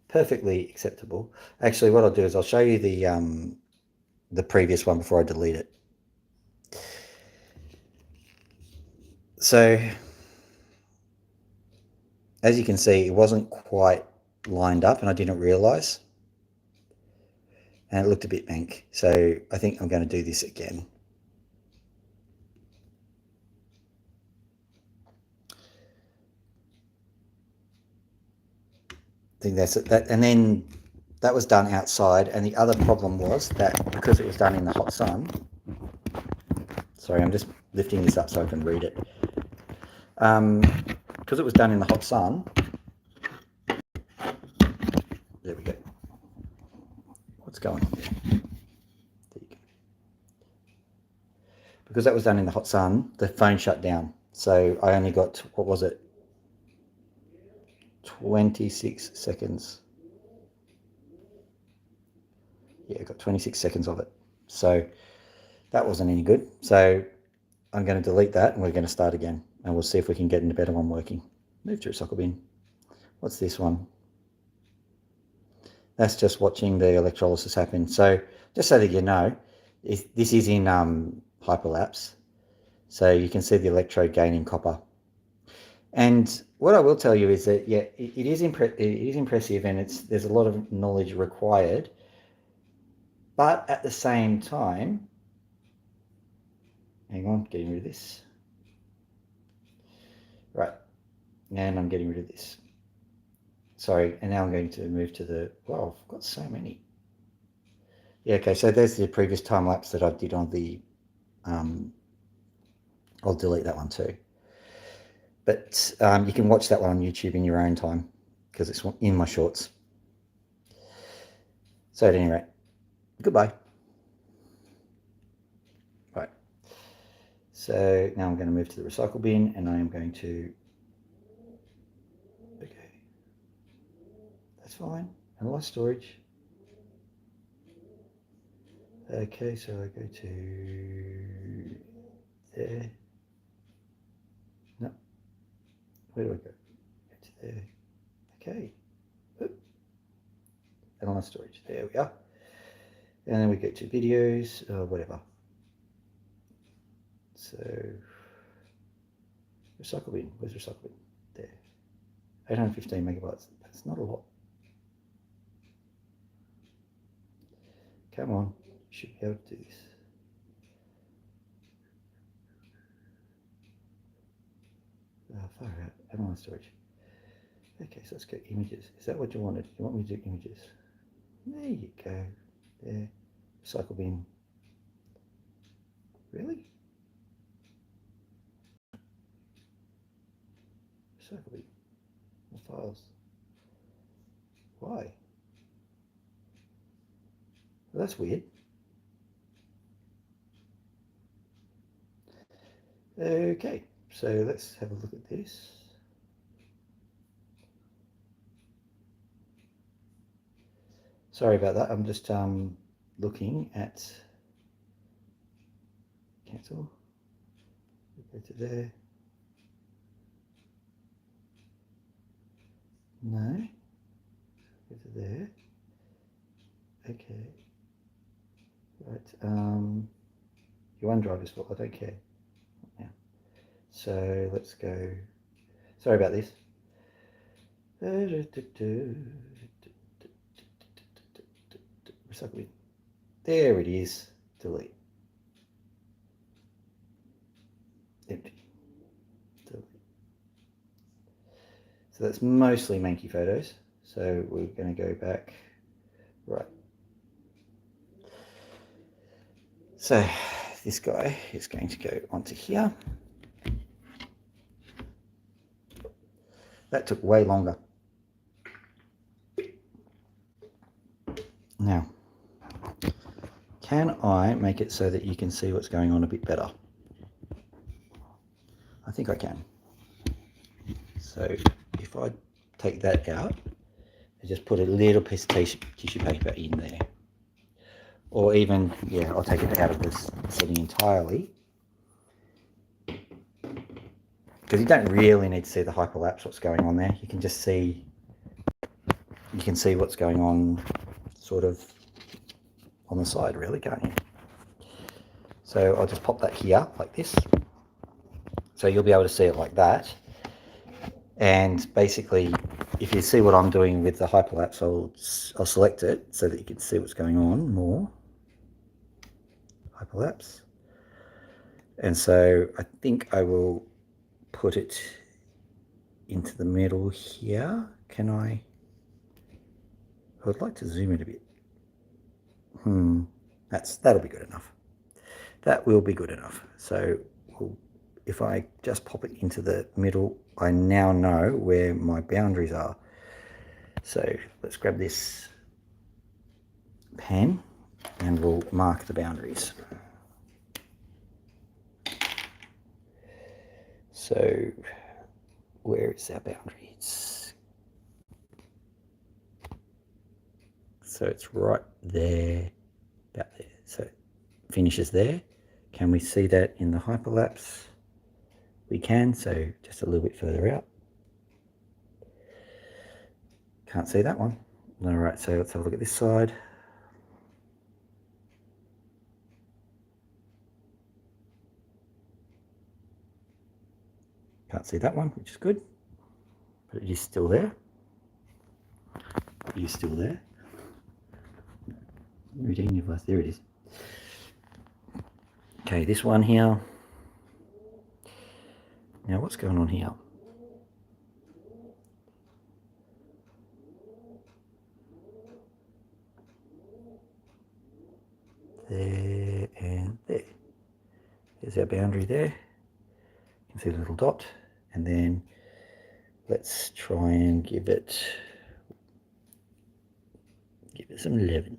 perfectly acceptable. Actually, what I'll do is I'll show you the previous one before I delete it. So as you can see, it wasn't quite lined up and I didn't realize. And it looked a bit mank. So I think I'm going to do this again. I think that's it. And then that was done outside. And the other problem was that because it was done in the hot sun, sorry, I'm just lifting this up so I can read it. Because it was done in the hot sun, there we go. What's going on there? There you go. Because that was done in the hot sun, the phone shut down. So I only got, what was it? 26 seconds. Yeah, I got 26 seconds of it. So that wasn't any good. So I'm going to delete that and we're going to start again. And we'll see if we can get a better one working. Move to recycle bin. What's this one? That's just watching the electrolysis happen. So just so that you know, this is in hyperlapse. So you can see the electrode gaining copper. And what I will tell you is that, yeah, it is impressive and there's a lot of knowledge required. But at the same time, hang on, getting rid of this. Right, and I'm getting rid of this. Sorry, and now I'm going to move to the, wow, I've got so many. Yeah, okay, so there's the previous time lapse that I did on the, I'll delete that one too. But you can watch that one on YouTube in your own time because it's in my shorts. So at any rate, goodbye. Right. So now I'm going to move to the recycle bin and I am going to, okay, that's fine. Analyze storage. Okay, so I go to there. No, where do I go? Go to there. Okay. Analyze storage. There we are. And then we go to videos or whatever. So recycle bin. Where's recycle bin? There. 815 megabytes. That's not a lot. Come on. You should be able to do this. Far out. Analyze storage. Okay, so let's go images. Is that what you wanted? You want me to do images? There you go. There. Recycle bin. Really? Recycle bin. The files. Why? Well, that's weird. Okay. So let's have a look at this. Sorry about that. I'm just looking at cancel. Go to there. No. Go to there. Okay. Right. Your OneDrive is full. I don't care. Now. So let's go. Sorry about this. Recycle. There it is. Delete. Empty. Delete. So that's mostly Mankey photos. So we're going to go back. Right. So this guy is going to go onto here. That took way longer. Now, can I make it so that you can see what's going on a bit better? I think I can. So if I take that out, I just put a little piece of tissue paper in there. Or even, yeah, I'll take it out of this setting entirely. Because you don't really need to see the hyperlapse, what's going on there. You can just see, you can see what's going on sort of on the side, really, can't you? So I'll just pop that here like this. So you'll be able to see it like that. And basically, if you see what I'm doing with the hyperlapse, I'll select it so that you can see what's going on more. Hyperlapse. And so I think I will put it into the middle here. Can I would like to zoom in a bit. That'll be good enough. That will be good enough. So if I just pop it into the middle, I now know where my boundaries are. So let's grab this pen and we'll mark the boundaries. So where is our boundaries? So it's right there, about there. So it finishes there. Can we see that in the hyperlapse? We can, so just a little bit further out. Can't see that one. All right, so let's have a look at this side. Can't see that one, which is good, but it is still there. It is still there. Reading device, there it is. Okay, this one here. Now what's going on here? There and there. There's our boundary there. You can see the little dot, and then let's try and give it some 11.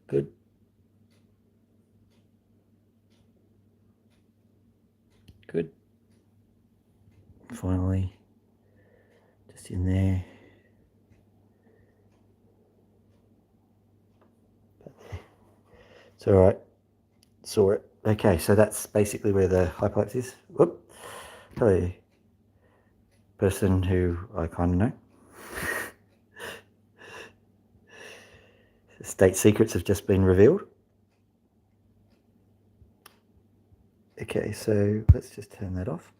Good. Good. Finally, just in there. It's all right. Saw it. Okay, so that's basically where the hyperlapse is. Whoop. Hello, person who I kind of know. State secrets have just been revealed. Okay, so let's just turn that off.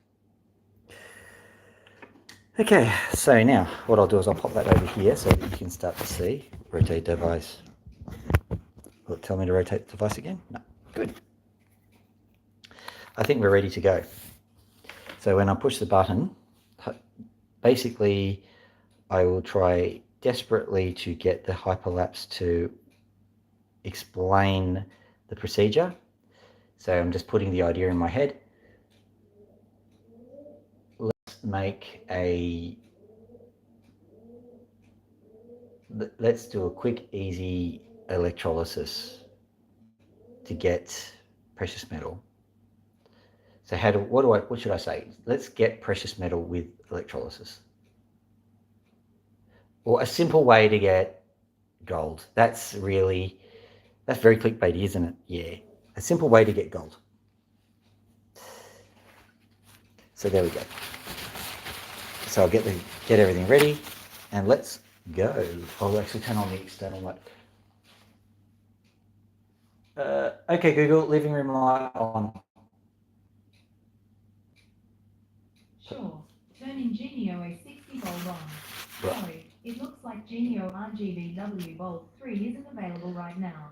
Okay, so now what I'll do is I'll pop that over here so that you can start to see. Rotate device. Will it tell me to rotate the device again? No. Good. I think we're ready to go. So when I push the button, basically I will try desperately to get the hyperlapse to explain the procedure. So I'm just putting the idea in my head. Let's do a quick, easy electrolysis to get precious metal. So what should I say? Let's get precious metal with electrolysis. Or a simple way to get gold. That's very clickbaity, isn't it? Yeah. A simple way to get gold. So there we go. So I'll get everything ready and let's go. I'll actually turn on the external light. Okay, Google, living room light on. Sure. Turning Genio a 60 volt on. Right. Sorry, it looks like Genio RGBW Volt 3 isn't available right now.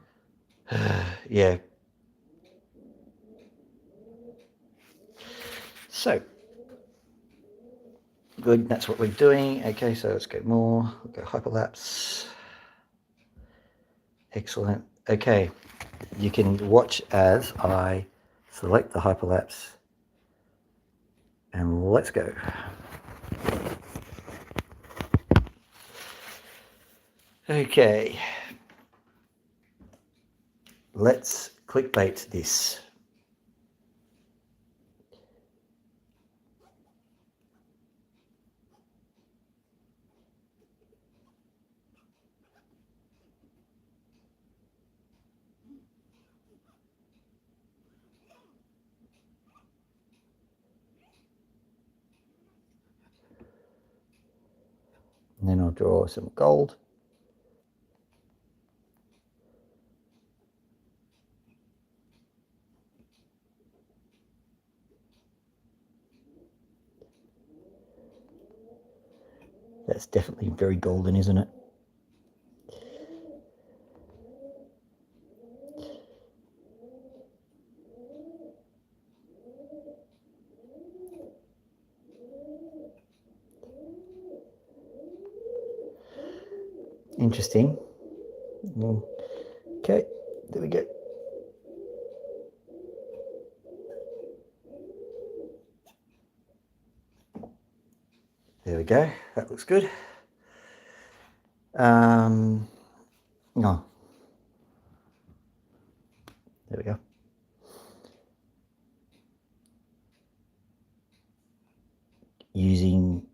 Yeah. So, good, that's what we're doing. Okay, so let's go more. We'll go hyperlapse. Excellent. Okay, you can watch as I select the hyperlapse and let's go. Okay, let's clickbait this. And then I'll draw some gold. That's definitely very golden, isn't it? Interesting. Okay, there we go. There we go. That looks good. No. There we go. Using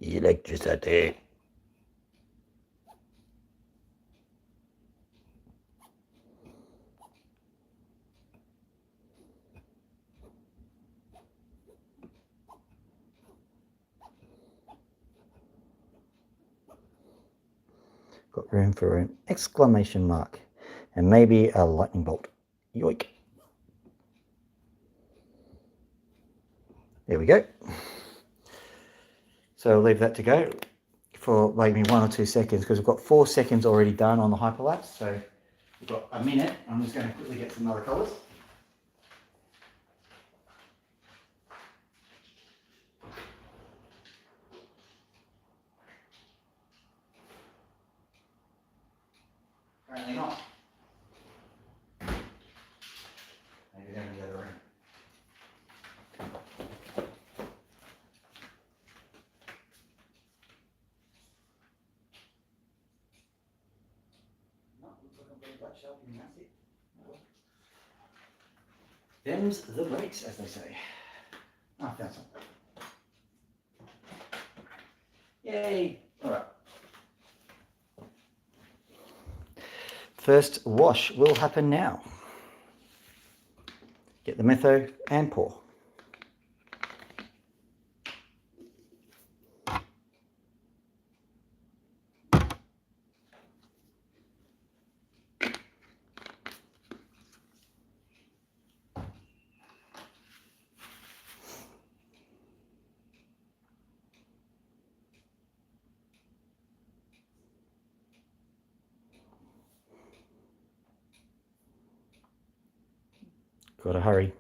electricity. Got room for an exclamation mark and maybe a lightning bolt. Yoink. There we go. So I'll leave that to go for maybe 1 or 2 seconds because we've got 4 seconds already done on the hyperlapse. So we've got a minute. I'm just going to quickly get some other colours. Apparently not. Maybe down the other room. No, looks like I've got a black sharpie and that's it. Them's the breaks, as they say. Oh, I found some. Yay! All right. First wash will happen now. Get the metho and pour. Gotta hurry.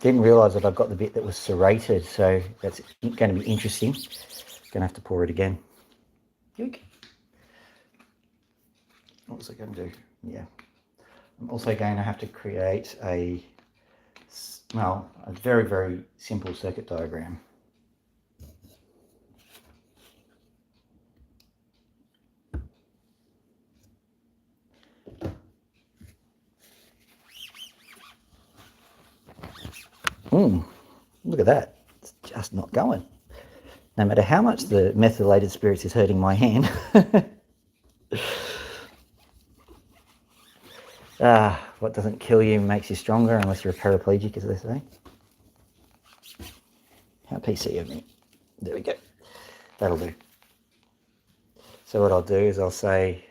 Didn't realise that I've got the bit that was serrated, so that's going to be interesting. Going to have to pour it again. Okay. What was I going to do? Yeah. I'm also going to have to create a very, very simple circuit diagram. Look at that. It's just not going. No matter how much the methylated spirits is hurting my hand. What doesn't kill you makes you stronger, unless you're a paraplegic, as they say. How PC of me. There we go. That'll do. So what I'll do is I'll say,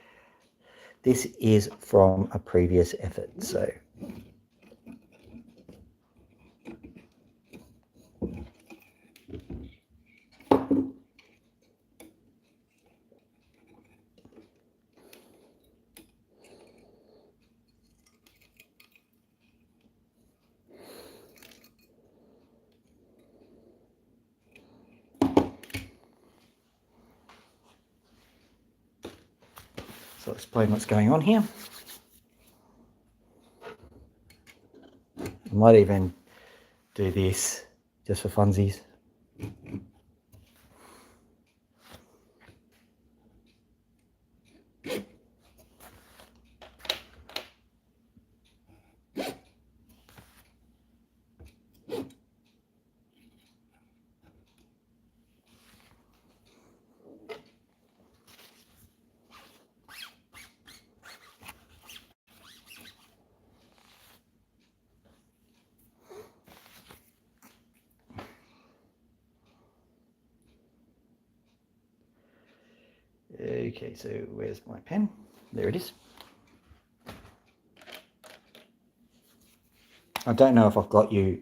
this is from a previous effort. So I'll explain what's going on here. I might even do this just for funsies. Okay, so where's my pen? There it is. I don't know if I've got you,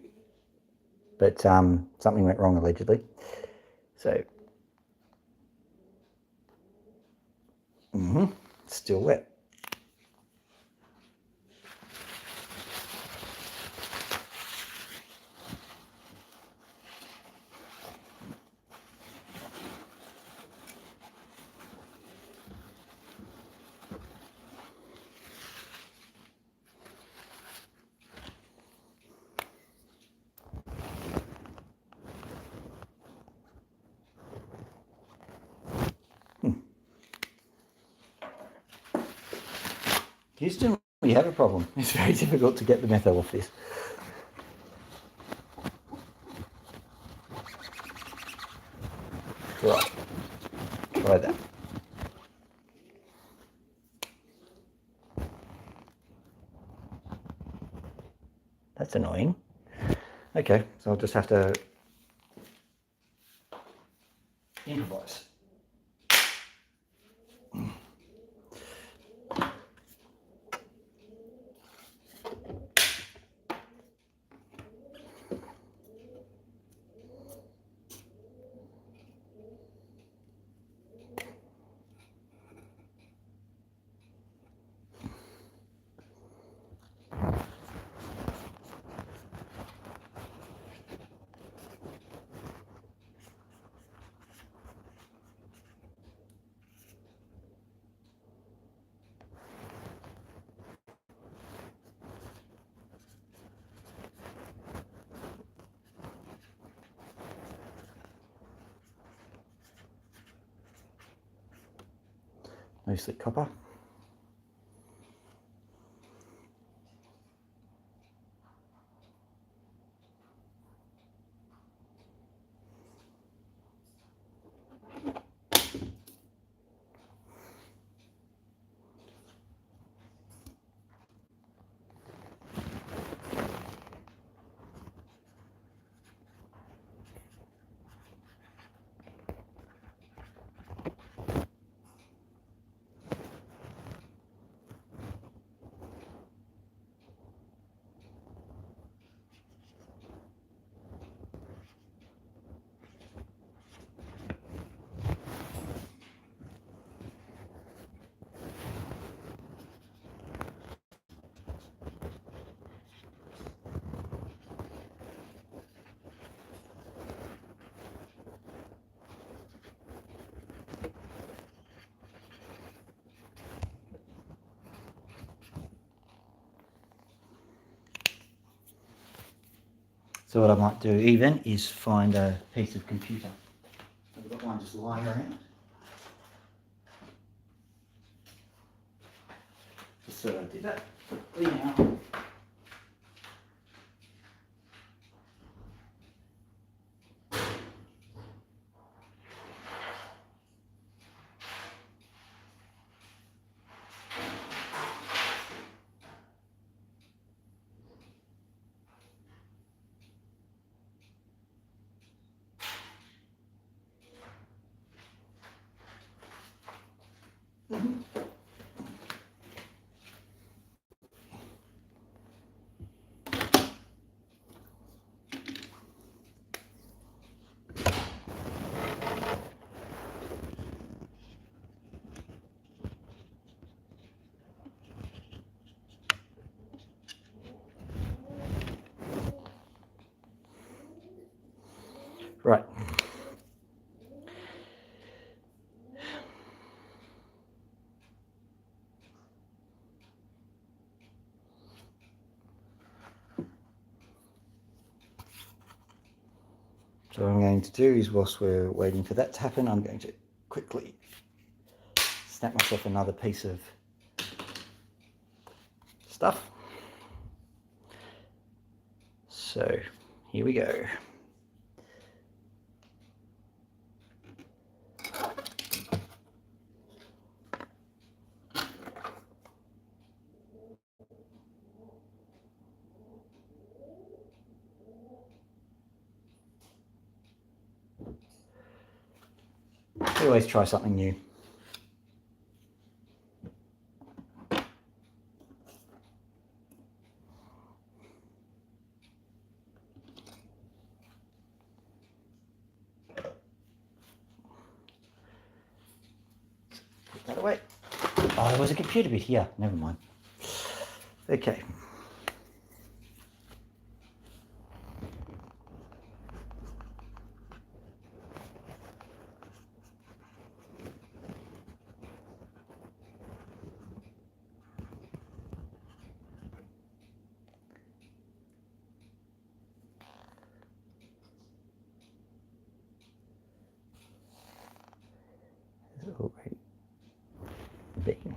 but something went wrong allegedly. So, still wet. Houston, we have a problem. It's very difficult to get the methyl off this. Right, try that. That's annoying. Okay, so I'll just have to improvise. Mostly copper. So what I might do even is find a piece of computer. I've got one just lying around. Just so I did that quickly now. Right. So what I'm going to do is, whilst we're waiting for that to happen, I'm going to quickly snap myself another piece of stuff. So here we go. Always try something new. Put that away. Oh, there was a computer bit here. Never mind. Okay. Already been.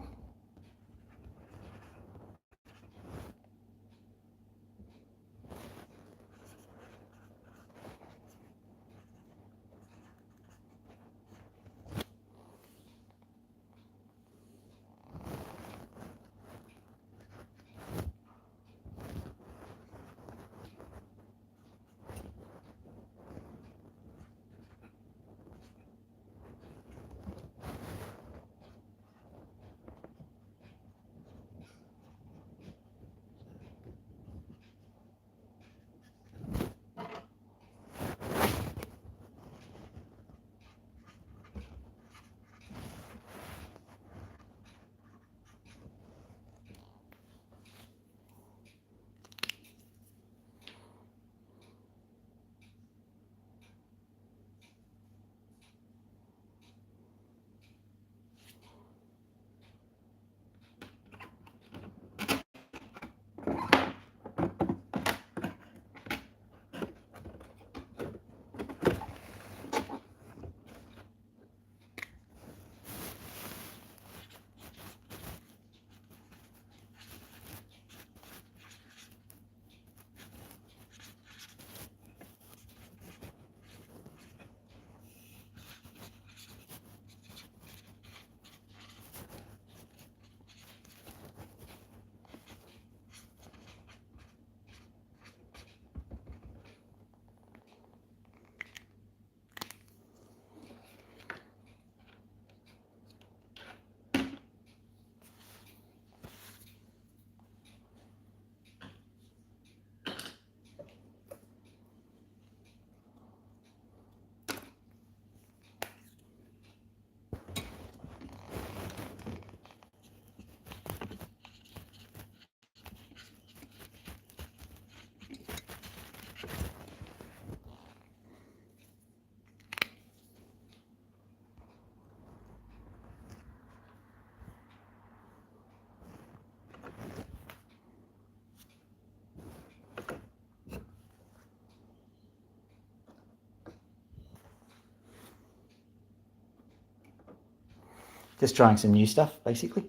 Just trying some new stuff, basically.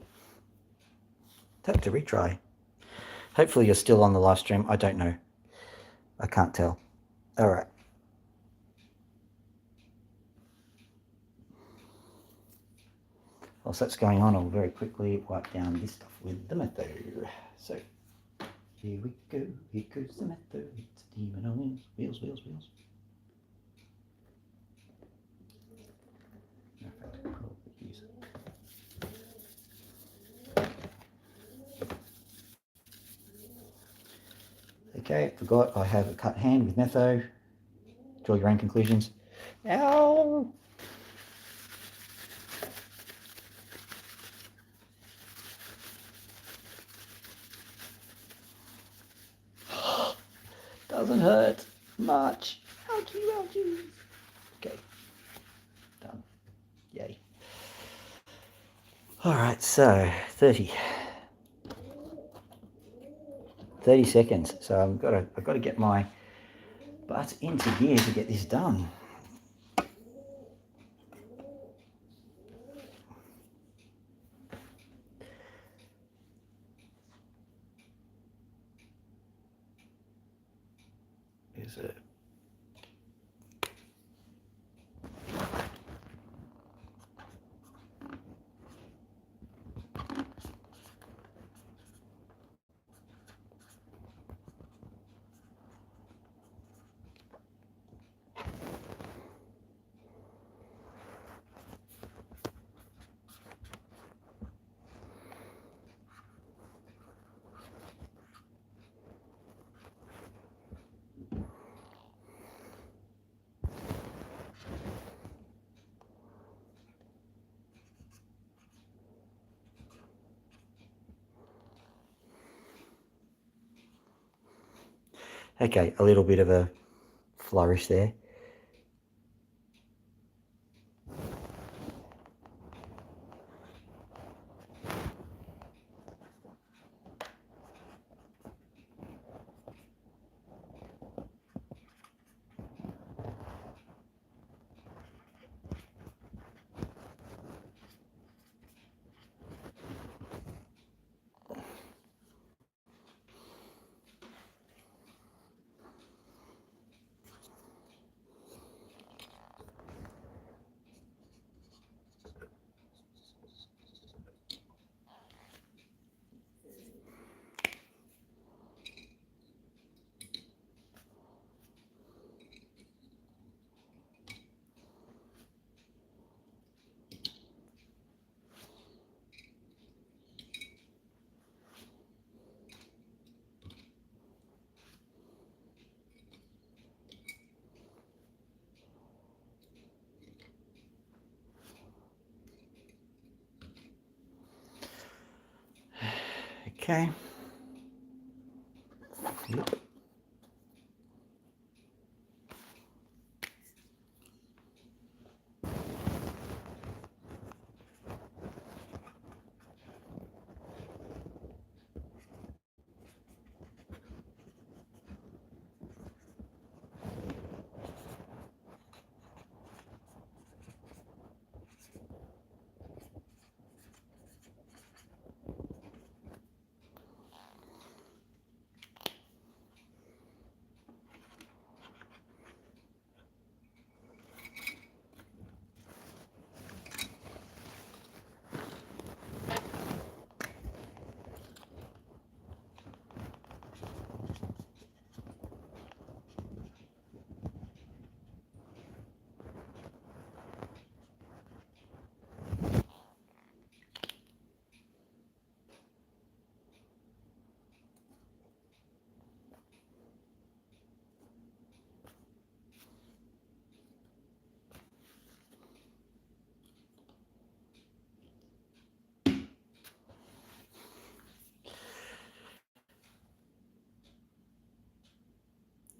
Tap to retry. Hopefully you're still on the live stream. I don't know. I can't tell. All right. Whilst that's going on, I'll very quickly wipe down this stuff with the metho. So here we go. Here goes the metho. It's a demon on wheels. Wheels, wheels, wheels. In fact, I'll probably use it. Okay, forgot I have a cut hand with metho. Draw your own conclusions. Ow! Doesn't hurt much. Ouchie, ouchie. Okay, done. Yay. All right, so 30 seconds. So I've got to get my butt into gear to get this done. Is it? Okay, a little bit of a flourish there. Okay. Yep.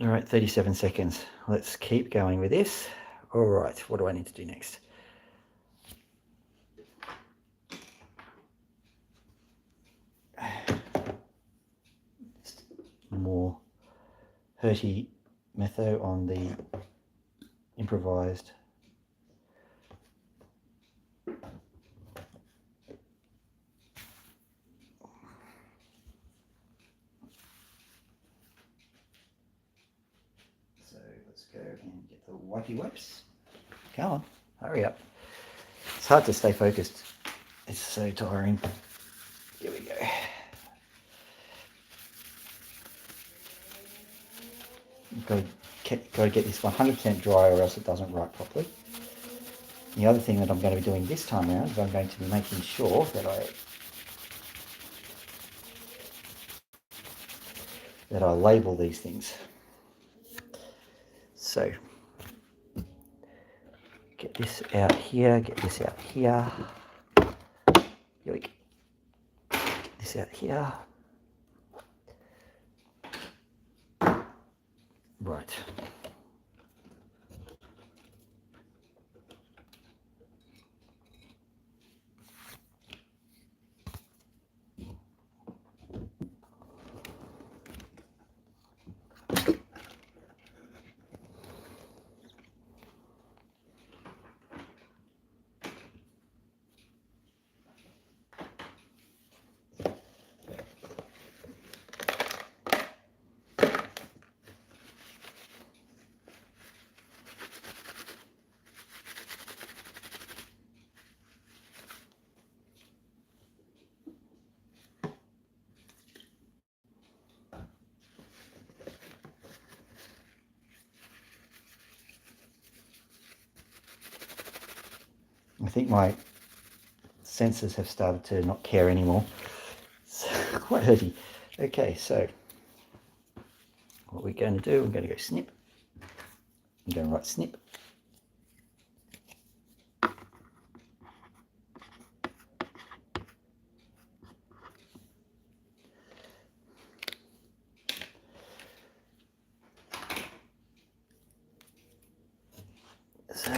All right, 37 seconds. Let's keep going with this. All right, what do I need to do next? More hurty metho on the improvised let's go and get the wipey wipes. Come on, hurry up. It's hard to stay focused. It's so tiring. Here we go. You've got to get this 100% dry or else it doesn't write properly. The other thing that I'm going to be doing this time around is I'm going to be making sure that I label these things. So get this out here, get this out here. Here we go. Get this out here. Right. I think my sensors have started to not care anymore. It's quite hurty. Okay, so what we're going to do, I'm going to go snip. I'm going to write snip. So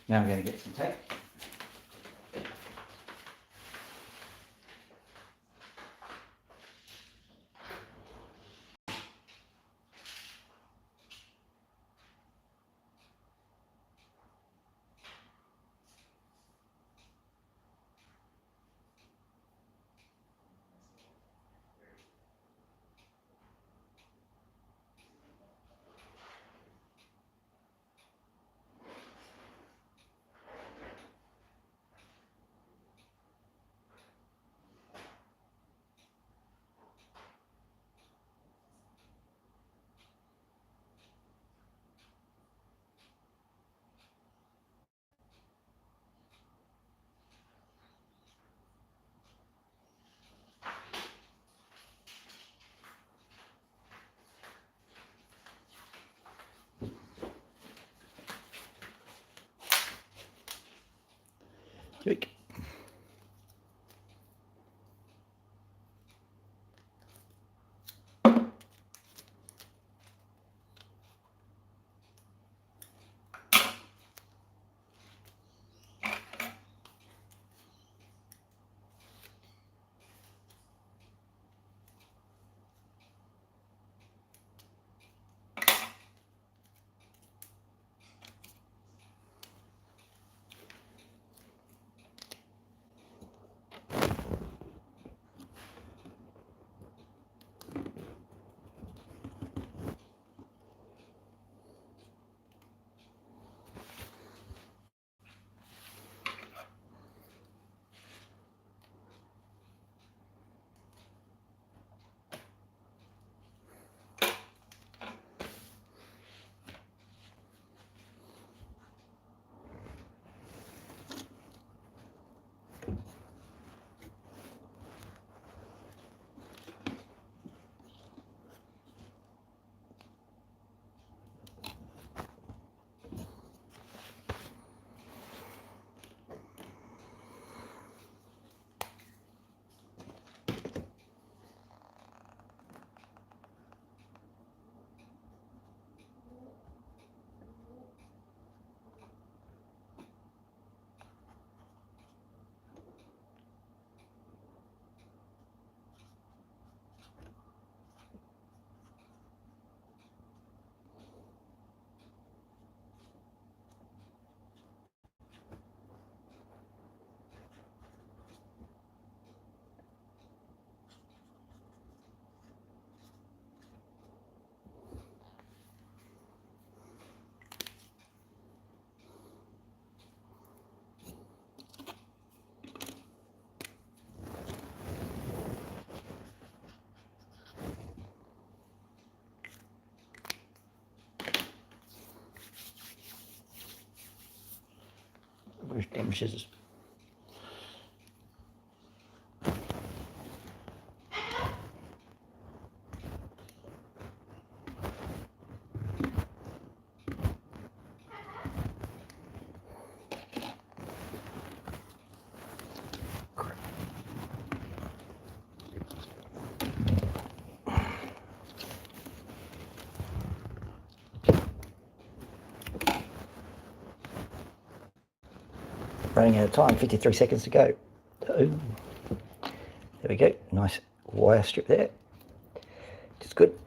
now I'm going to get some tape. some scissors. Running out of time, 53 seconds to go. There we go, nice wire strip there, which is good.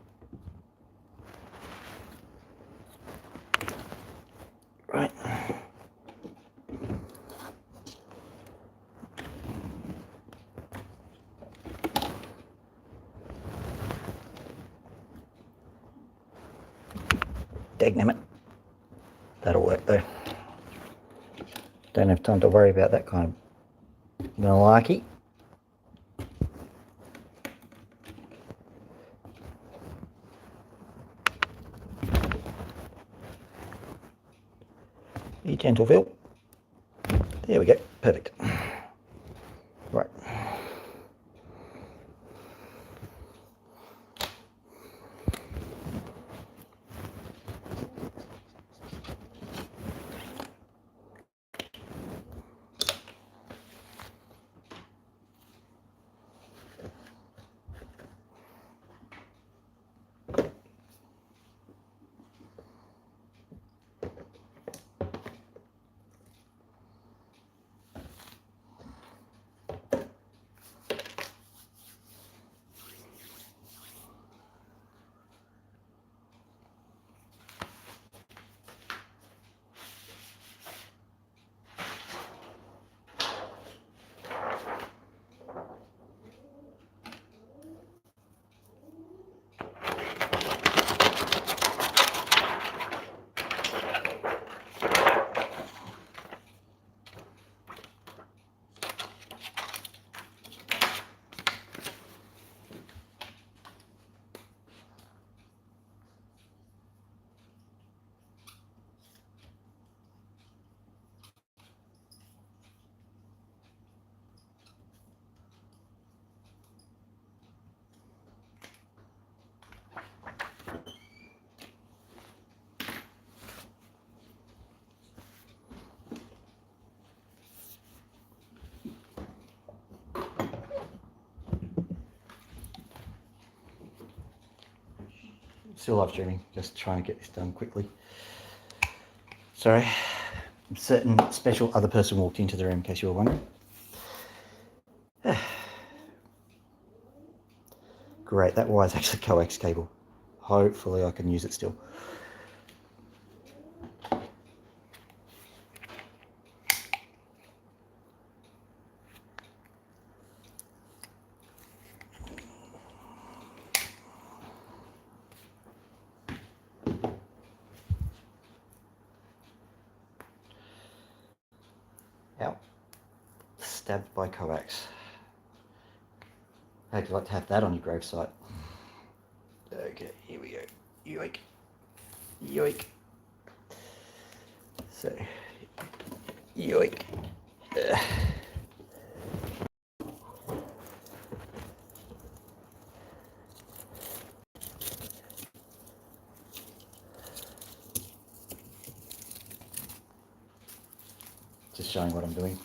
Right. Dagnammit. That'll work though. Don't have time to worry about that kind of malarkey. Be gentle, Phil. There we go. Perfect. Right. Still live streaming, just trying to get this done quickly. Sorry, a certain special other person walked into the room, in case you were wondering. Great, that wire's actually coax cable. Hopefully I can use it still. Ow. Stabbed by coax. How'd you like to have that on your gravesite? Okay, here we go. Yoink. Yoink. So, yoink. Just showing what I'm doing.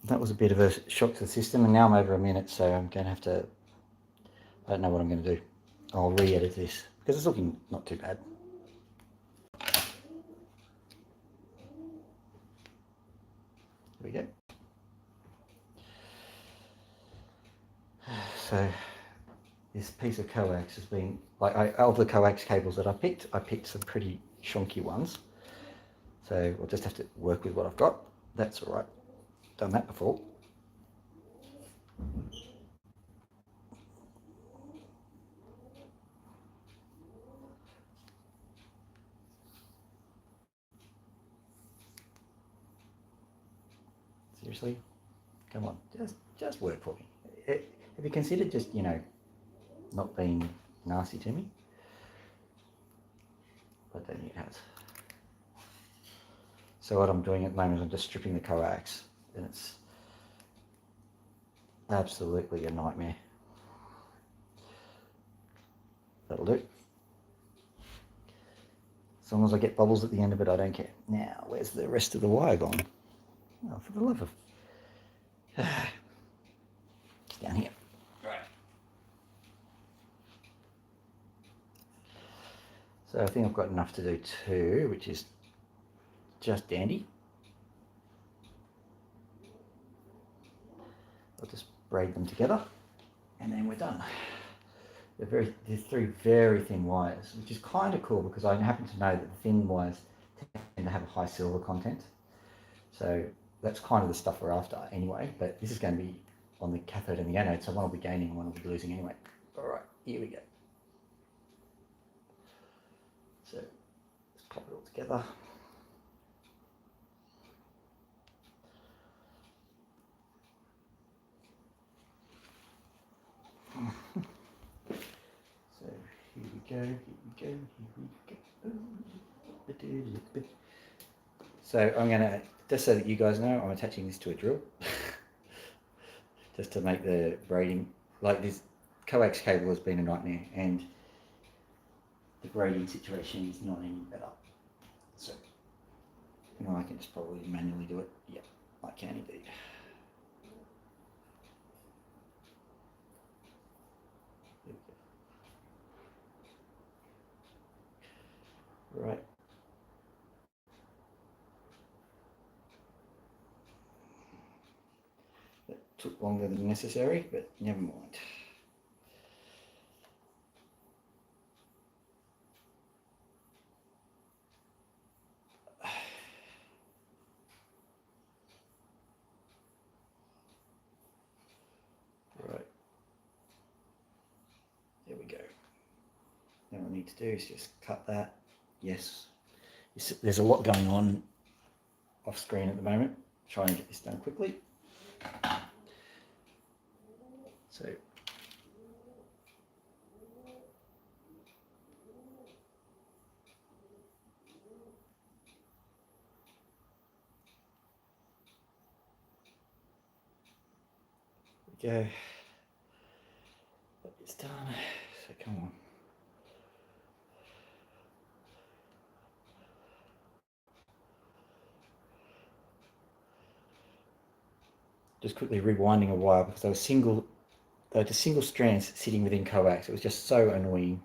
That was a bit of a shock to the system, and now I'm over a minute, so I'm going to have to, I don't know what I'm going to do. I'll re-edit this, because it's looking not too bad. we go. So this piece of coax has been, of the coax cables that I picked some pretty chunky ones. So we'll just have to work with what I've got. That's all right. Done that before. Seriously? Come on, just work for me. Have you considered just, not being nasty to me? I don't think it has. So what I'm doing at the moment is I'm just stripping the coax, and it's absolutely a nightmare. That'll do. As long as I get bubbles at the end of it, I don't care. Now, where's the rest of the wire gone? Oh, for the love of... It's down here. Right. So I think I've got enough to do too, which is just dandy. I'll just braid them together and then we're done. They're three very thin wires, which is kind of cool because I happen to know that the thin wires tend to have a high silver content. So that's kind of the stuff we're after anyway, but this is going to be on the cathode and the anode, so one will be gaining and one will be losing anyway. All right, here we go. So let's pop it all together. So here we go. So I'm going to, just so that you guys know, I'm attaching this to a drill. Just to make the braiding, like this coax cable has been a nightmare and the braiding situation is not any better. So, I can just probably manually do it. Yeah, I can indeed. Right. That took longer than necessary, but never mind. Right. There we go. Now what I need to do is just cut that. Yes. There's a lot going on off screen at the moment. Trying to get this done quickly. So there we go. It's done. So come on. Just quickly rewinding a wire because they were just single strands sitting within coax. It was just so annoying.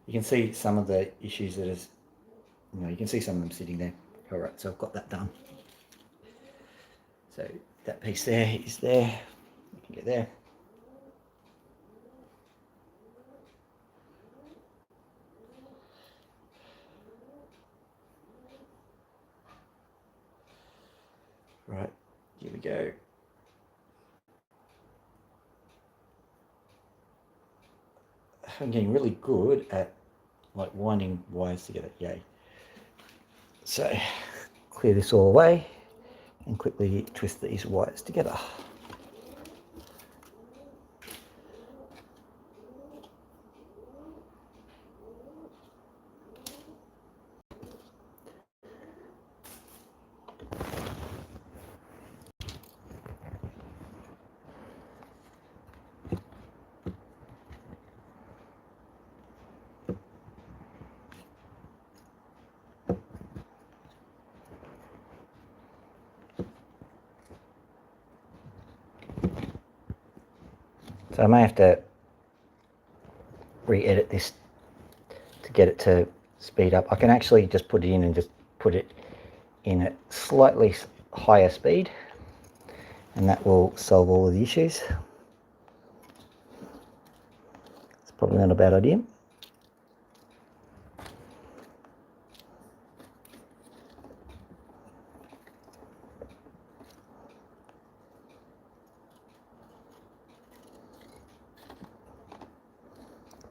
You can see some of the issues that is, you can see some of them sitting there. All right, so I've got that done. So that piece there is there. You can get there. Right, here we go. I'm getting really good at winding wires together. Yay. So clear this all away and quickly twist these wires together. So I may have to re-edit this to get it to speed up. I can actually just put it in and just put it in at slightly higher speed, and that will solve all of the issues. It's probably not a bad idea.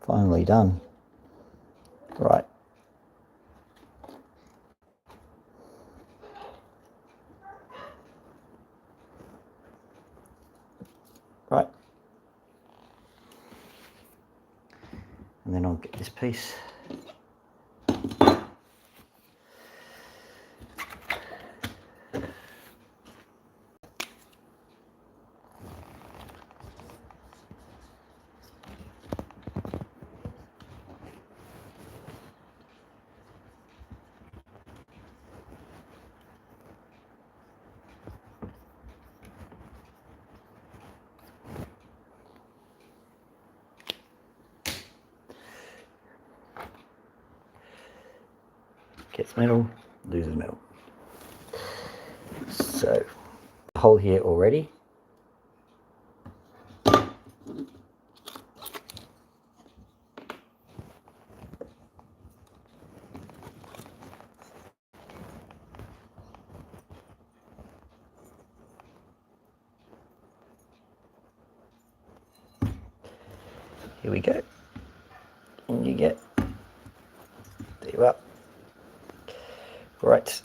Finally done. Right. Right. And then I'll get this piece. Gets metal, loses metal. So, hole here already. Here we go. And you get, there you are. Right.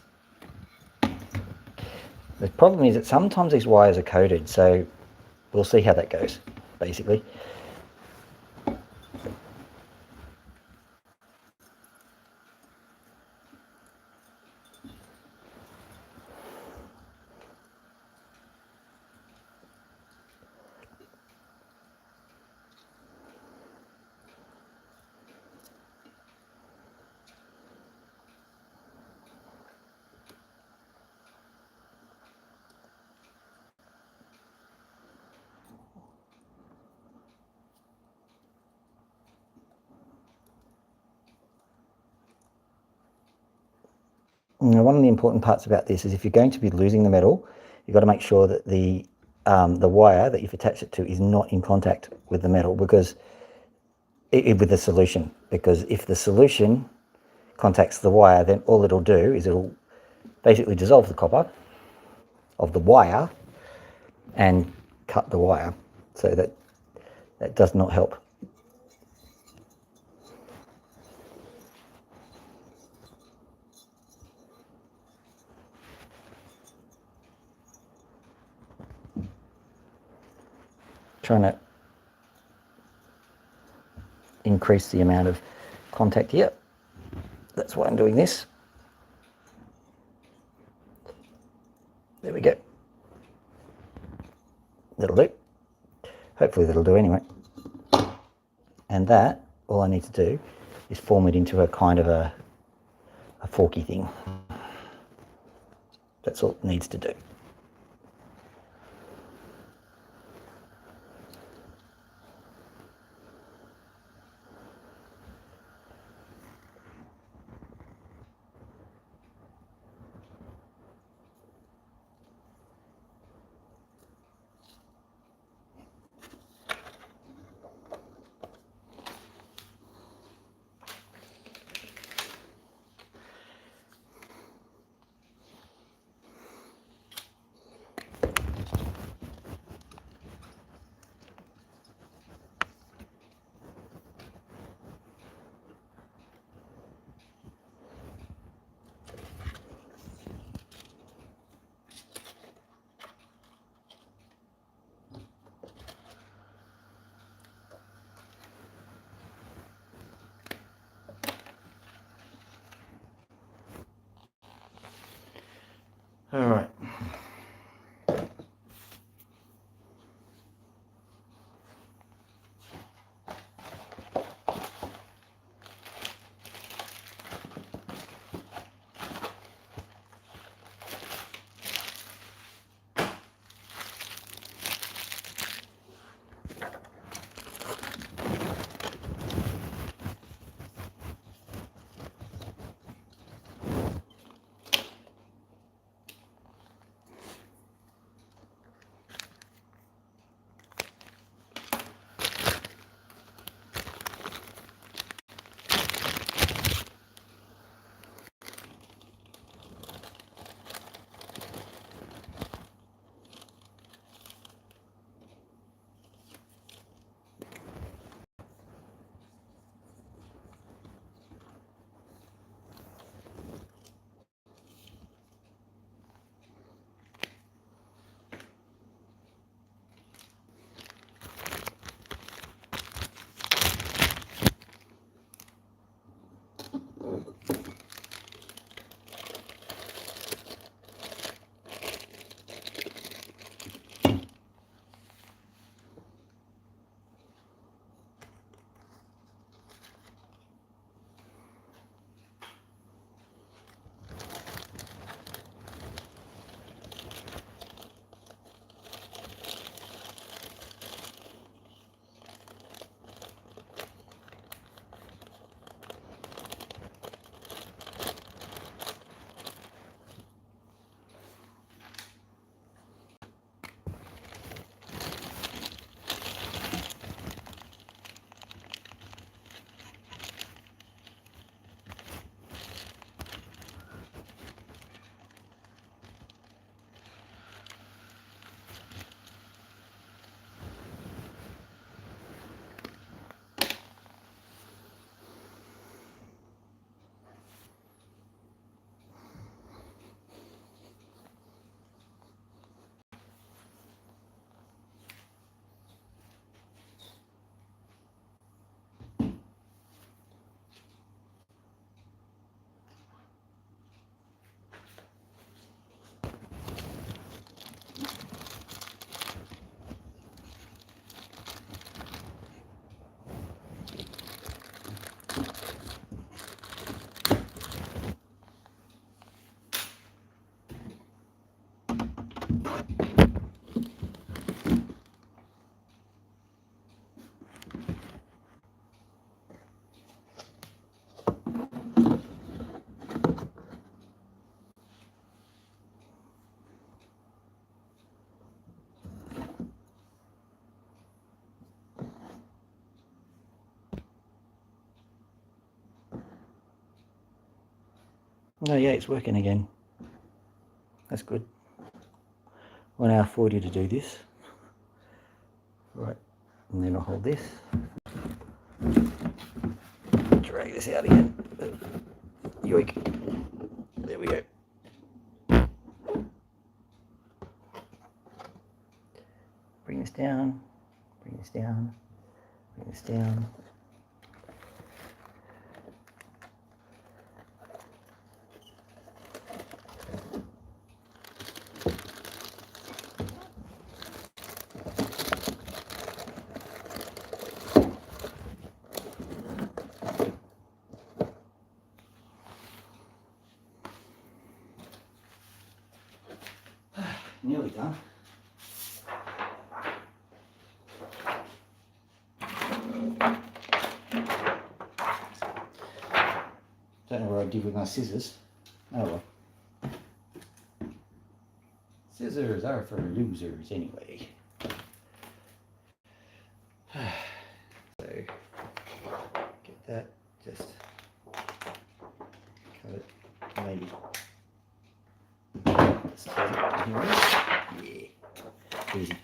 The problem is that sometimes these wires are coated, so we'll see how that goes, basically. Now, one of the important parts about this is if you're going to be losing the metal, you've got to make sure that the wire that you've attached it to is not in contact with the metal, because with the solution. Because if the solution contacts the wire, then all it'll do is it'll basically dissolve the copper of the wire and cut the wire. So that does not help. Trying to increase the amount of contact here. That's why I'm doing this. There we go. That'll do. Hopefully that'll do anyway. And that, all I need to do is form it into a kind of a forky thing. That's all it needs to do. All right. Oh yeah, it's working again. That's good. 1 hour 40 to do this. Right, and then I'll hold this. Drag this out again. Yoink. There we go. Bring this down, bring this down, bring this down. Nearly done. Don't know what I did with my scissors. Oh well. Scissors are for losers anyway. So get that, just cut it, maybe. Let's turn it here. Yeah, easy.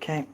Okay.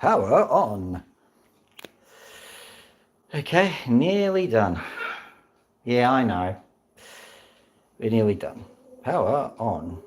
Power on. Okay, nearly done. Yeah, I know. We're nearly done. Power on.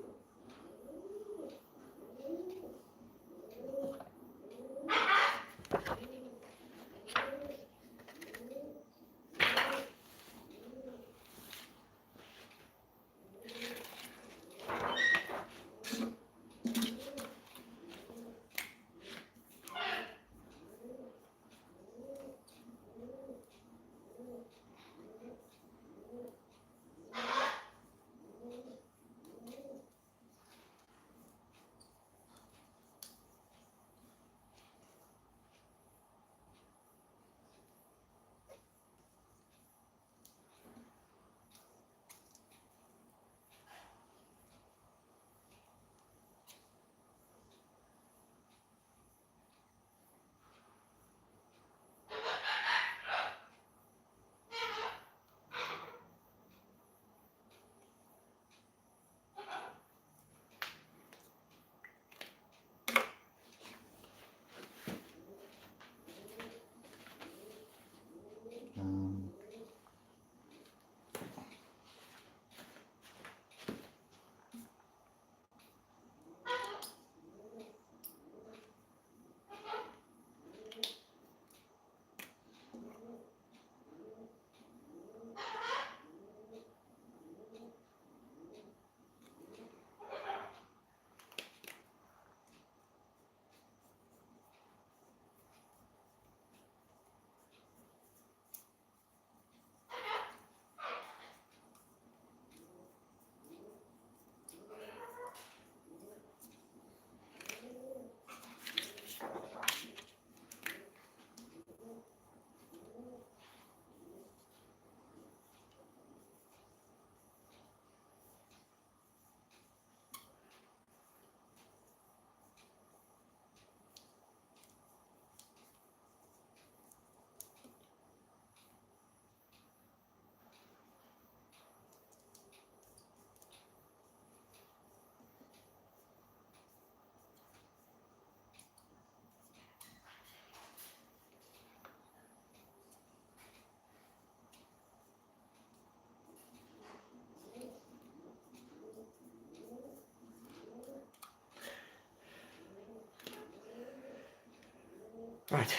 Right.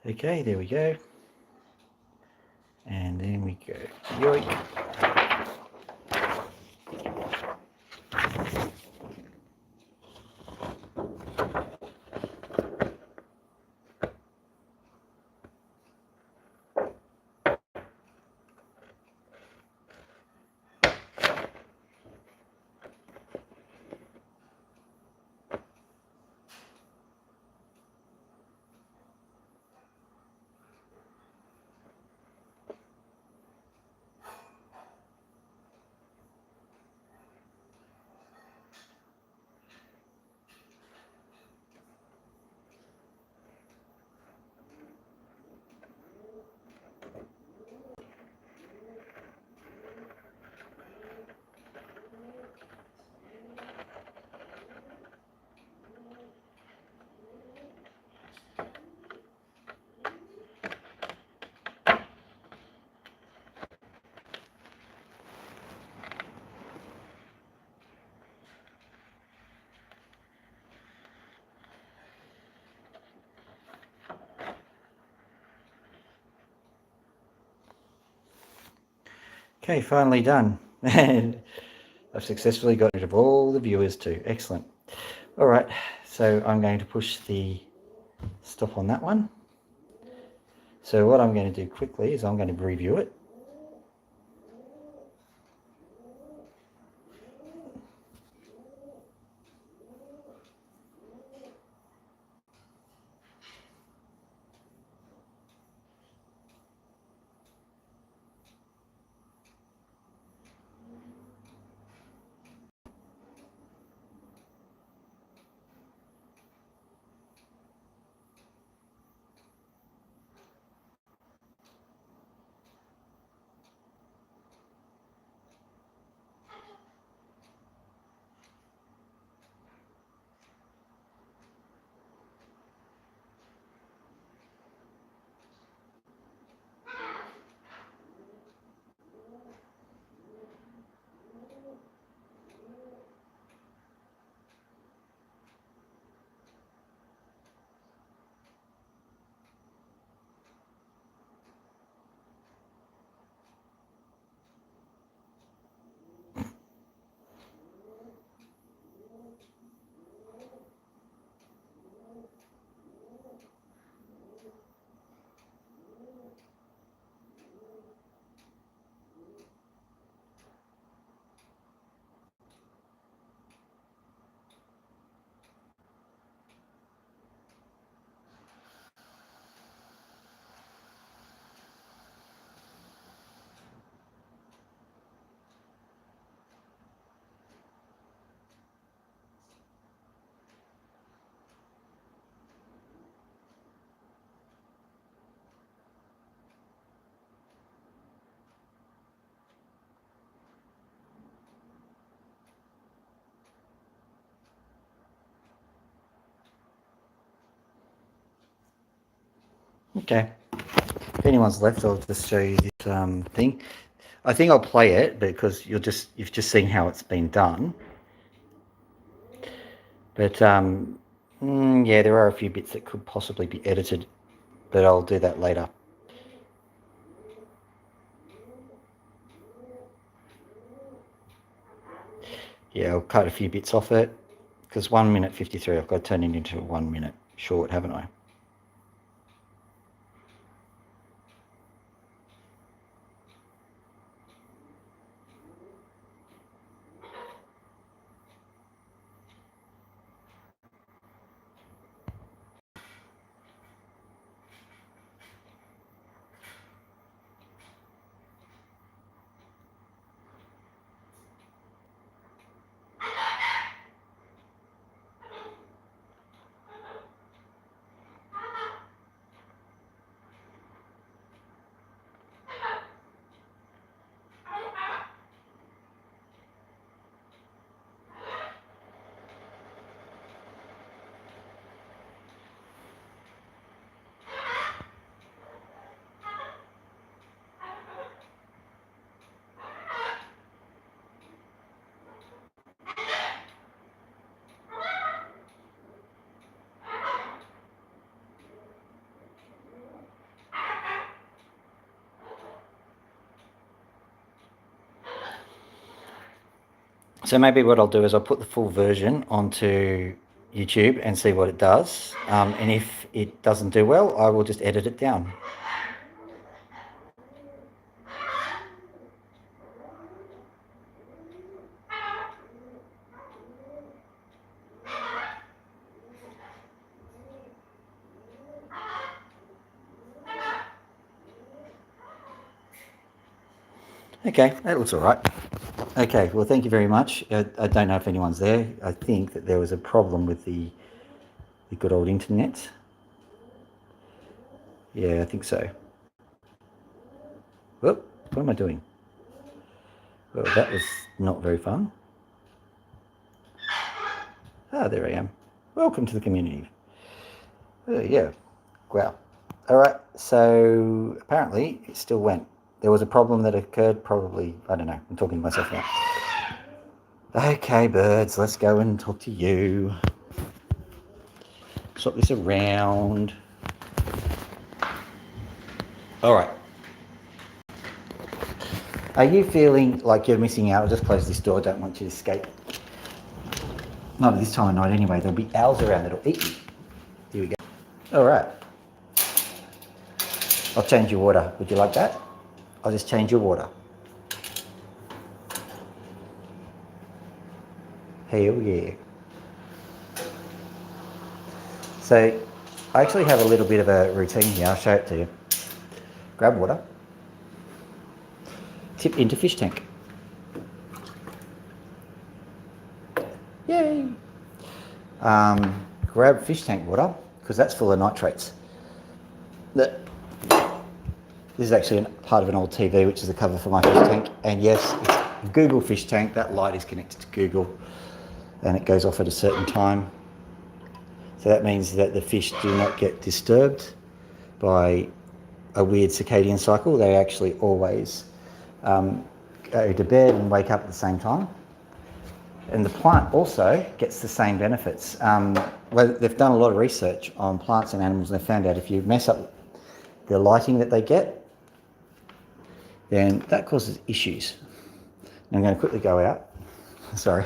Okay, there we go. And then we go. Yoink. Okay, finally done. And I've successfully got rid of all the viewers too. Excellent. All right, so I'm going to push the stop on that one. So what I'm going to do quickly is I'm going to review it. Okay. If anyone's left, I'll just show you this thing. I think I'll play it because you've just seen how it's been done. But yeah, there are a few bits that could possibly be edited, but I'll do that later. Yeah, I'll cut a few bits off it because 1 minute 53, I've got to turn it into a 1 minute short, haven't I? So maybe what I'll do is I'll put the full version onto YouTube and see what it does. And if it doesn't do well, I will just edit it down. Okay, that looks all right. Okay, well, thank you very much. I don't know if anyone's there. I think that there was a problem with the good old internet. Yeah, I think so. Whoop, what am I doing? Well, that was not very fun. Ah, there I am. Welcome to the community. Yeah, wow. All right, so apparently it still went. There was a problem that occurred, probably, I don't know, I'm talking to myself now. Okay, birds, let's go and talk to you. Swap this around. All right. Are you feeling like you're missing out? I'll just close this door. I don't want you to escape. Not at this time of night anyway. There'll be owls around that'll eat you. Here we go. All right. I'll change your water. Would you like that? I'll just change your water. Hell yeah. So I actually have a little bit of a routine here. I'll show it to you. Grab water. Tip into fish tank. Yay! Grab fish tank water, because that's full of nitrates. This is actually part of an old TV, which is the cover for my fish tank. And yes, it's Google fish tank. That light is connected to Google, and it goes off at a certain time. So that means that the fish do not get disturbed by a weird circadian cycle. They actually always go to bed and wake up at the same time. And the plant also gets the same benefits. Well, they've done a lot of research on plants and animals, and they found out if you mess up the lighting that they get, then that causes issues. And I'm going to quickly go out. Sorry.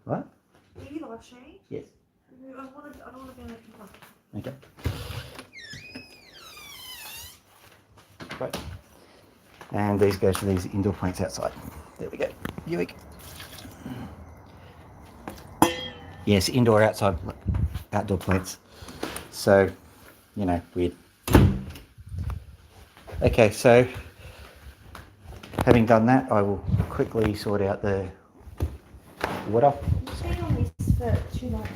What? Are you live streaming? Yes. I don't want to be on the computer. Okay. Right. And these go to these indoor plants outside. There we go. Here we go. Yes, indoor, outside, outdoor plants. So, you know, weird. Okay, so having done that, I will quickly sort out the water. It's been on this for too long.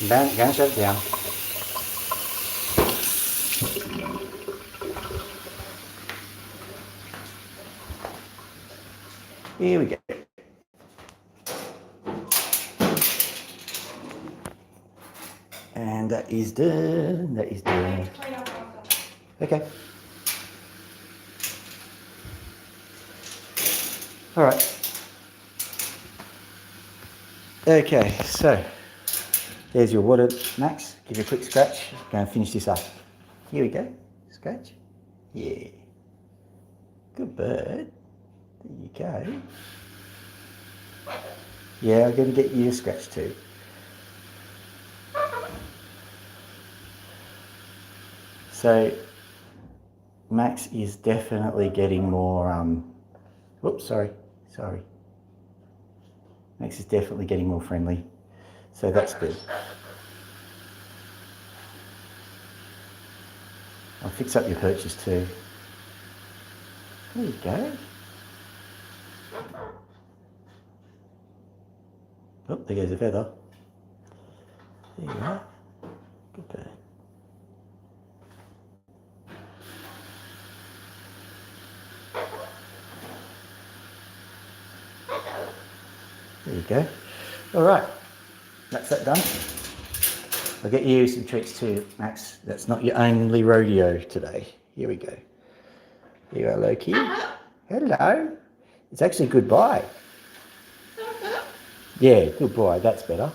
Go and shut it down. Here we go. And that is done. That is done. Okay. All right. Okay, so there's your water, Max. Give you a quick scratch. Go and finish this up. Here we go. Scratch. Yeah. Good bird. There you go. Yeah, I'm going to get you a scratch too. So Max is definitely getting more, whoops, sorry. Max is definitely getting more friendly. So that's good. I'll fix up your perches too. There you go. Oh, there goes a feather. There you are. Good bird. There you go. All right, that's that done. I'll get you some treats too, Max. That's not your only rodeo today. Here we go. Here you are, Loki. Hello. It's actually goodbye. Yeah, good boy. That's better.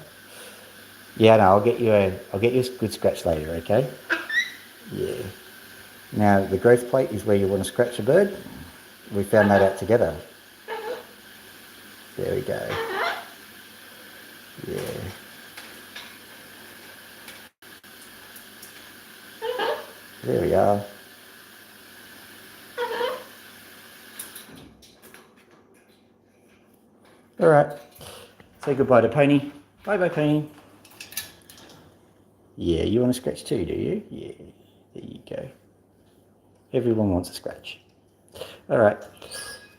Yeah, no, I'll get you a good scratch later. Okay. Yeah. Now the growth plate is where you want to scratch a bird. We found that out together. There we go. Yeah. There we are. All right. Say goodbye to Pony. Bye-bye, Pony. Yeah, you want a scratch too, do you? Yeah, there you go. Everyone wants a scratch. All right.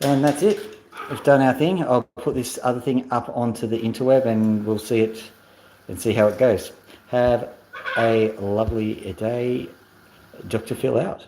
And that's it. We've done our thing. I'll put this other thing up onto the interweb and we'll see it and see how it goes. Have a lovely day. Dr. Phil out.